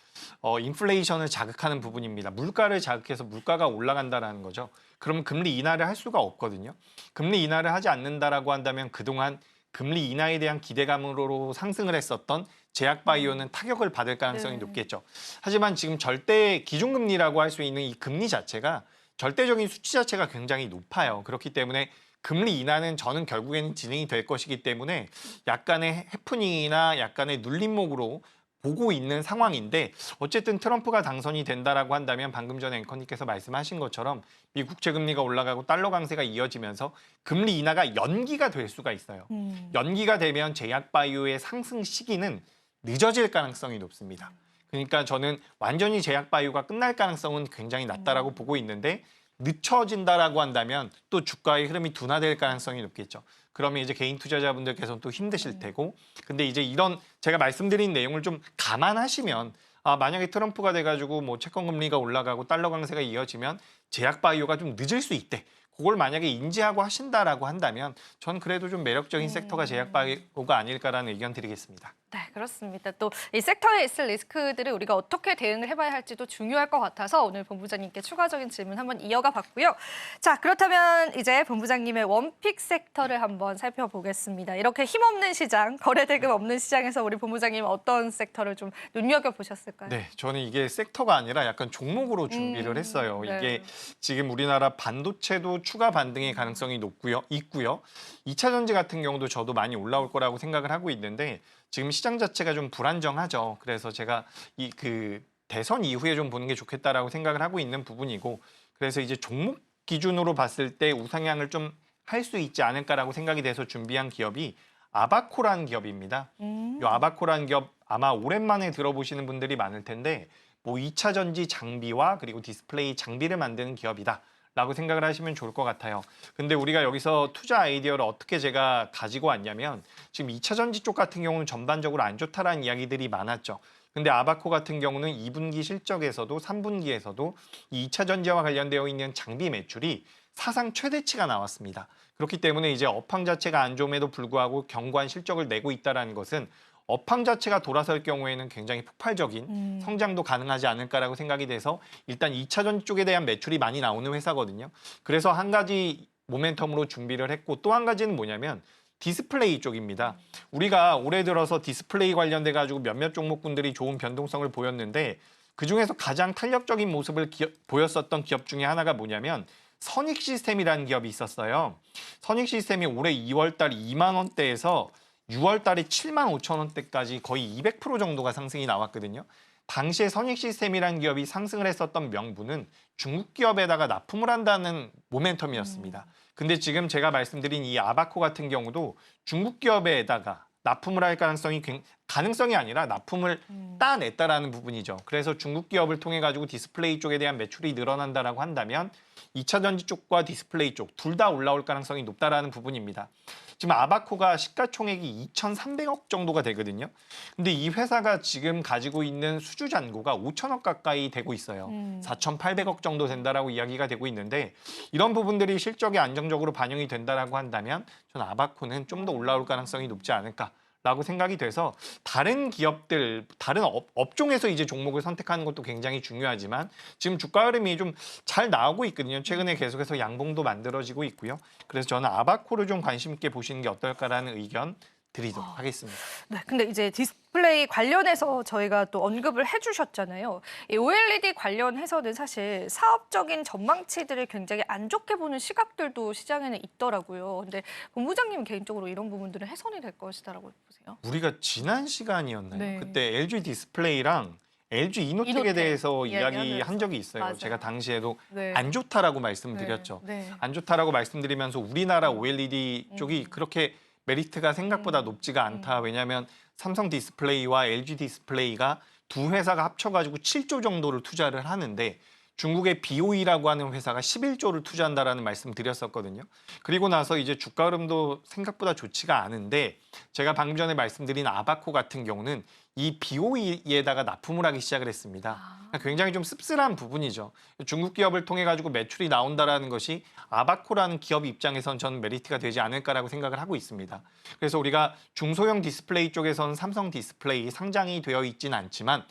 인플레이션을 자극하는 부분입니다. 물가를 자극해서 물가가 올라간다는 거죠. 그러면 금리 인하를 할 수가 없거든요. 금리 인하를 하지 않는다라고 한다면 그동안 금리 인하에 대한 기대감으로 상승을 했었던 제약바이오는 타격을 받을 가능성이 네. 높겠죠. 하지만 지금 절대 기준금리라고 할 수 있는 이 금리 자체가, 절대적인 수치 자체가 굉장히 높아요. 그렇기 때문에 금리 인하는 저는 결국에는 진행이 될 것이기 때문에 약간의 해프닝이나 약간의 눌림목으로 보고 있는 상황인데, 어쨌든 트럼프가 당선이 된다라고 한다면 방금 전에 앵커님께서 말씀하신 것처럼 미국 국채 금리가 올라가고 달러 강세가 이어지면서 금리 인하가 연기가 될 수가 있어요. 연기가 되면 제약바이오의 상승 시기는 늦어질 가능성이 높습니다. 그러니까 저는 완전히 제약바이오가 끝날 가능성은 굉장히 낮다라고 보고 있는데, 늦춰진다라고 한다면 또 주가의 흐름이 둔화될 가능성이 높겠죠. 그러면 이제 개인 투자자분들께서는 또 힘드실 테고, 근데 이제 이런 제가 말씀드린 내용을 좀 감안하시면, 만약에 트럼프가 돼가지고 뭐 채권 금리가 올라가고 달러 강세가 이어지면 제약바이오가 좀 늦을 수 있대. 그걸 만약에 인지하고 하신다라고 한다면 전 그래도 좀 매력적인 섹터가 제약바이오가 아닐까라는 의견 드리겠습니다. 네, 그렇습니다. 또 이 섹터에 있을 리스크들을 우리가 어떻게 대응을 해봐야 할지도 중요할 것 같아서 오늘 본부장님께 추가적인 질문 한번 이어가 봤고요. 자, 그렇다면 이제 본부장님의 원픽 섹터를 한번 살펴보겠습니다. 이렇게 힘없는 시장, 거래대금 없는 시장에서 우리 본부장님 어떤 섹터를 좀 눈여겨보셨을까요? 네, 저는 이게 섹터가 아니라 약간 종목으로 준비를 했어요. 네. 이게 지금 우리나라 반도체도 추가 반등의 가능성이 있고요. 2차 전지 같은 경우도 저도 많이 올라올 거라고 생각을 하고 있는데, 지금 시장 자체가 좀 불안정하죠. 그래서 제가 대선 이후에 좀 보는 게 좋겠다라고 생각을 하고 있는 부분이고, 그래서 이제 종목 기준으로 봤을 때 우상향을 좀 할 수 있지 않을까라고 생각이 돼서 준비한 기업이 아바코라는 기업입니다. 이 아바코라는 기업 아마 오랜만에 들어보시는 분들이 많을 텐데, 뭐 2차 전지 장비와 그리고 디스플레이 장비를 만드는 기업이다 라고 생각을 하시면 좋을 것 같아요. 근데 우리가 여기서 투자 아이디어를 어떻게 제가 가지고 왔냐면, 지금 2차 전지 쪽 같은 경우는 전반적으로 안 좋다라는 이야기들이 많았죠. 근데 아바코 같은 경우는 2분기 실적에서도 3분기에서도 이 2차 전지와 관련되어 있는 장비 매출이 사상 최대치가 나왔습니다. 그렇기 때문에 이제 업황 자체가 안 좋음에도 불구하고 견고한 실적을 내고 있다는 것은 업황 자체가 돌아설 경우에는 굉장히 폭발적인 성장도 가능하지 않을까라고 생각이 돼서 일단 2차 전지 쪽에 대한 매출이 많이 나오는 회사거든요. 그래서 한 가지 모멘텀으로 준비를 했고, 또 한 가지는 뭐냐면 디스플레이 쪽입니다. 우리가 올해 들어서 디스플레이 관련돼 가지고 몇몇 종목군들이 좋은 변동성을 보였는데, 그중에서 가장 탄력적인 모습을 보였었던 기업 중에 하나가 뭐냐면 선익 시스템이라는 기업이 있었어요. 선익 시스템이 올해 2월 달 2만 원대에서 6월 달에 7만 5천 원대까지 거의 200% 정도가 상승이 나왔거든요. 당시에 선익 시스템이라는 기업이 상승을 했었던 명분은 중국 기업에다가 납품을 한다는 모멘텀이었습니다. 근데 지금 제가 말씀드린 이 아바코 같은 경우도 중국 기업에다가 납품을 할 가능성이 아니라 납품을 따냈다라는 부분이죠. 그래서 중국 기업을 통해 가지고 디스플레이 쪽에 대한 매출이 늘어난다라고 한다면 2차 전지 쪽과 디스플레이 쪽 둘 다 올라올 가능성이 높다라는 부분입니다. 지금 아바코가 시가총액이 2,300억 정도가 되거든요. 근데 이 회사가 지금 가지고 있는 수주 잔고가 5천억 가까이 되고 있어요. 4,800억 정도 된다라고 이야기가 되고 있는데, 이런 부분들이 실적에 안정적으로 반영이 된다라고 한다면 저는 아바코는 좀 더 올라올 가능성이 높지 않을까 라고 생각이 돼서 다른 기업들, 다른 업종에서 이제 종목을 선택하는 것도 굉장히 중요하지만 지금 주가 흐름이 좀 잘 나오고 있거든요. 최근에 계속해서 양봉도 만들어지고 있고요. 그래서 저는 아바코를 좀 관심 있게 보시는 게 어떨까라는 의견 드리도록 하겠습니다. 네, 근데 이제 디스플레이 관련해서 저희가 또 언급을 해주셨잖아요. 이 OLED 관련해서는 사실 사업적인 전망치들을 굉장히 안 좋게 보는 시각들도 시장에는 있더라고요. 근데 본부장님 개인적으로 이런 부분들은 해소이 될 것이다라고 보세요? 우리가 지난 시간이었나요? 네. 그때 LG 디스플레이랑 LG 이노텍에 이노텍 대해서 이야기하면서. 이야기한 적이 있어요. 맞아요. 제가 당시에도 네. 안 좋다라고 말씀을 네. 드렸죠. 네. 안 좋다라고 말씀드리면서 우리나라 OLED 쪽이 그렇게 메리트가 생각보다 높지가 않다. 왜냐하면 삼성 디스플레이와 LG 디스플레이가 두 회사가 합쳐가지고 7조 정도를 투자를 하는데 중국의 BOE라고 하는 회사가 11조를 투자한다라는 말씀 드렸었거든요. 그리고 나서 이제 주가 흐름도 생각보다 좋지가 않은데 제가 방금 전에 말씀드린 아바코 같은 경우는 이 BOE에다가 납품을 하기 시작을 했습니다. 굉장히 좀 씁쓸한 부분이죠. 중국 기업을 통해 가지고 매출이 나온다라는 것이 아바코라는 기업 입장에선 저는 메리트가 되지 않을까라고 생각을 하고 있습니다. 그래서 우리가 중소형 디스플레이 쪽에서는 삼성 디스플레이 상장이 되어 있지는 않지만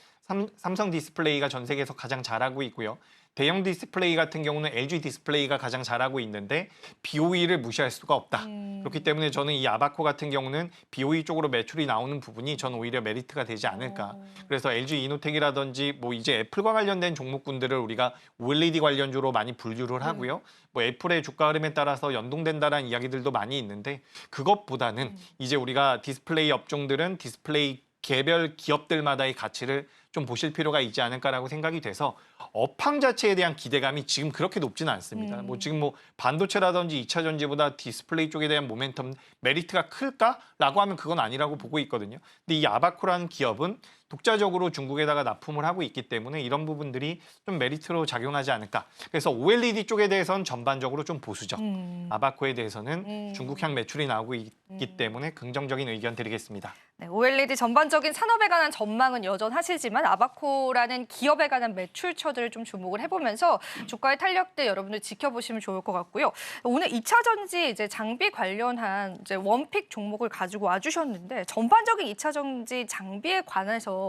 삼성 디스플레이가 전 세계에서 가장 잘하고 있고요. 대형 디스플레이 같은 경우는 LG 디스플레이가 가장 잘하고 있는데 BOE를 무시할 수가 없다. 그렇기 때문에 저는 이 아바코 같은 경우는 BOE 쪽으로 매출이 나오는 부분이 저는 오히려 메리트가 되지 않을까. 그래서 LG 이노텍이라든지 뭐 이제 애플과 관련된 종목군들을 우리가 OLED 관련주로 많이 분류를 하고요. 뭐 애플의 주가 흐름에 따라서 연동된다라는 이야기들도 많이 있는데 그것보다는 이제 우리가 디스플레이 업종들은 디스플레이 개별 기업들마다의 가치를 좀 보실 필요가 있지 않을까라고 생각이 돼서 업황 자체에 대한 기대감이 지금 그렇게 높지는 않습니다. 뭐 지금 뭐 반도체라든지 2차 전지보다 디스플레이 쪽에 대한 모멘텀 메리트가 클까라고 하면 그건 아니라고 보고 있거든요. 근데 이 아바코라는 기업은 독자적으로 중국에다가 납품을 하고 있기 때문에 이런 부분들이 좀 메리트로 작용하지 않을까. 그래서 OLED 쪽에 대해서는 전반적으로 좀 보수적. 아바코에 대해서는 중국향 매출이 나오고 있기 때문에 긍정적인 의견 드리겠습니다. 네, OLED 전반적인 산업에 관한 전망은 여전하시지만 아바코라는 기업에 관한 매출처들을 좀 주목을 해보면서 주가의 탄력들 여러분들 지켜보시면 좋을 것 같고요. 오늘 2차 전지 이제 장비 관련한 이제 원픽 종목을 가지고 와주셨는데 전반적인 2차 전지 장비에 관해서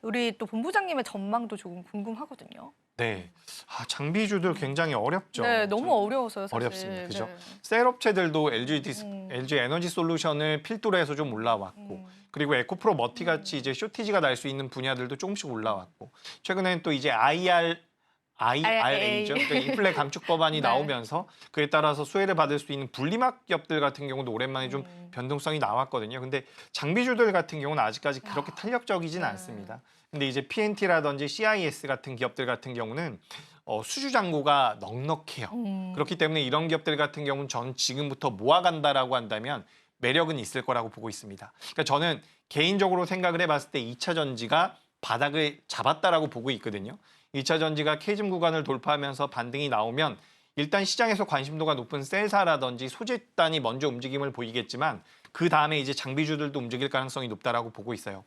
우리 또 본부장님의 전망도 조금 궁금하거든요. 네, 장비주들 굉장히 어렵죠. 네, 너무 어려워서요, 사실. 어렵습니다. 그죠? 네. 셀 업체들도 LG 에너지 솔루션을 필두로 해서 좀 올라왔고 그리고 에코프로 머티 같이 이제 쇼티지가 날 수 있는 분야들도 조금씩 올라왔고 최근에는 또 이제 IRA죠. 그러니까 인플레 감축 법안이 네. 나오면서 그에 따라서 수혜를 받을 수 있는 분리막 기업들 같은 경우도 오랜만에 좀 변동성이 나왔거든요. 근데 장비주들 같은 경우는 아직까지 그렇게 탄력적이진 않습니다. 근데 이제 PNT라든지 CIS 같은 기업들 같은 경우는 수주 잔고가 넉넉해요. 그렇기 때문에 이런 기업들 같은 경우는 전 지금부터 모아간다라고 한다면 매력은 있을 거라고 보고 있습니다. 그러니까 저는 개인적으로 생각을 해봤을 때 2차 전지가 바닥을 잡았다라고 보고 있거든요. 2차 전지가 K즘 구간을 돌파하면서 반등이 나오면 일단 시장에서 관심도가 높은 셀사라든지 소재단이 먼저 움직임을 보이겠지만 그 다음에 이제 장비주들도 움직일 가능성이 높다라고 보고 있어요.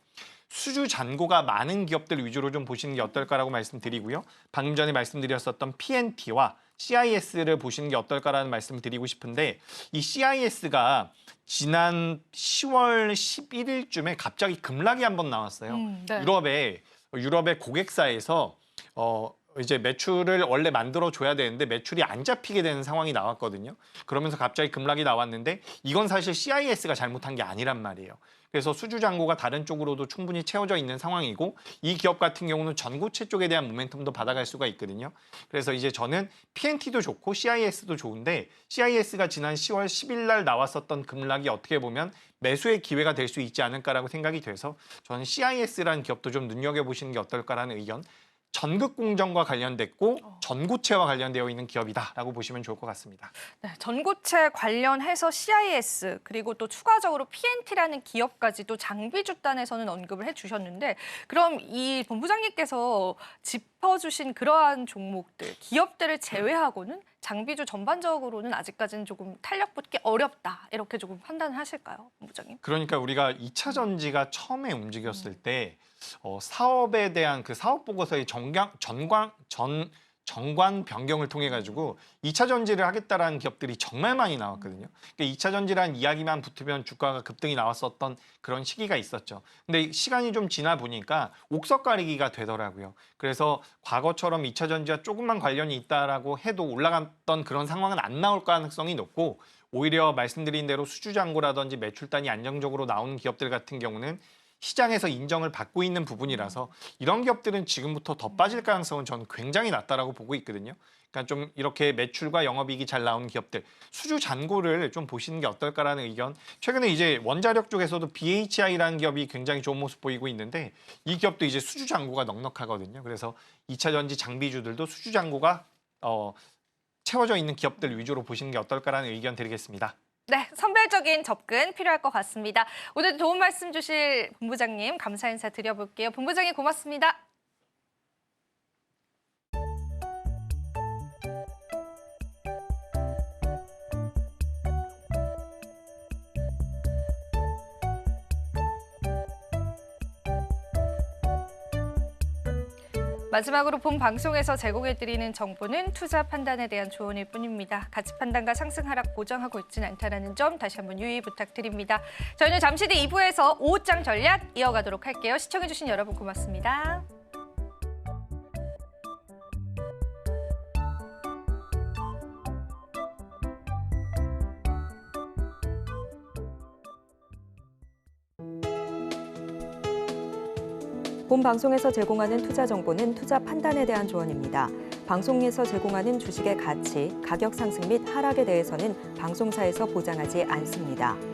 수주 잔고가 많은 기업들 위주로 좀 보시는 게 어떨까라고 말씀드리고요. 방금 전에 말씀드렸었던 PNT와 CIS를 보시는 게 어떨까라는 말씀을 드리고 싶은데 이 CIS가 지난 10월 11일쯤에 갑자기 급락이 한번 나왔어요. 네. 유럽의 고객사에서 이제 매출을 원래 만들어 줘야 되는데 매출이 안 잡히게 되는 상황이 나왔거든요. 그러면서 갑자기 급락이 나왔는데 이건 사실 CIS가 잘못한 게 아니란 말이에요. 그래서 수주 잔고가 다른 쪽으로도 충분히 채워져 있는 상황이고 이 기업 같은 경우는 전고체 쪽에 대한 모멘텀도 받아갈 수가 있거든요. 그래서 이제 저는 PNT도 좋고 CIS도 좋은데 CIS가 지난 10월 10일 날 나왔었던 급락이 어떻게 보면 매수의 기회가 될 수 있지 않을까라고 생각이 돼서 저는 CIS라는 기업도 좀 눈여겨보시는 게 어떨까라는 의견. 전극 공정과 관련됐고 전고체와 관련되어 있는 기업이다라고 보시면 좋을 것 같습니다. 네, 전고체 관련해서 CIS 그리고 또 추가적으로 PNT라는 기업까지도 장비주 단에서는 언급을 해주셨는데 그럼 이 본부장님께서 짚어주신 그러한 종목들, 기업들을 제외하고는 장비주 전반적으로는 아직까지는 조금 탄력 붙기 어렵다 이렇게 조금 판단을 하실까요, 본부장님? 그러니까 우리가 2차 전지가 처음에 움직였을 때 사업에 대한 그 사업 보고서의 정관 변경을 통해 가지고 2차 전지를 하겠다라는 기업들이 정말 많이 나왔거든요. 그러니까 2차 전지라는 이야기만 붙으면 주가가 급등이 나왔었던 그런 시기가 있었죠. 근데 시간이 좀 지나 보니까 옥석 가리기가 되더라고요. 그래서 과거처럼 2차 전지와 조금만 관련이 있다라고 해도 올라갔던 그런 상황은 안 나올 가능성이 높고, 오히려 말씀드린 대로 수주잔고라든지 매출단이 안정적으로 나오는 기업들 같은 경우는 시장에서 인정을 받고 있는 부분이라서 이런 기업들은 지금부터 더 빠질 가능성은 저는 굉장히 낮다라고 보고 있거든요. 그러니까 좀 이렇게 매출과 영업이익이 잘 나오는 기업들, 수주 잔고를 좀 보시는 게 어떨까라는 의견. 최근에 이제 원자력 쪽에서도 BHI라는 기업이 굉장히 좋은 모습 보이고 있는데, 이 기업도 이제 수주 잔고가 넉넉하거든요. 그래서 2차 전지 장비주들도 수주 잔고가 채워져 있는 기업들 위주로 보시는 게 어떨까라는 의견 드리겠습니다. 네, 선별적인 접근 필요할 것 같습니다. 오늘 도움 말씀 주실 본부장님 감사 인사 드려볼게요. 본부장님 고맙습니다. 마지막으로 본 방송에서 제공해드리는 정보는 투자 판단에 대한 조언일 뿐입니다. 가치 판단과 상승 하락 보장하고 있지는 않다는 점 다시 한번 유의 부탁드립니다. 저희는 잠시 뒤 2부에서 오후장 전략 이어가도록 할게요. 시청해주신 여러분 고맙습니다. 본 방송에서 제공하는 투자 정보는 투자 판단에 대한 조언입니다. 방송에서 제공하는 주식의 가치, 가격 상승 및 하락에 대해서는 방송사에서 보장하지 않습니다.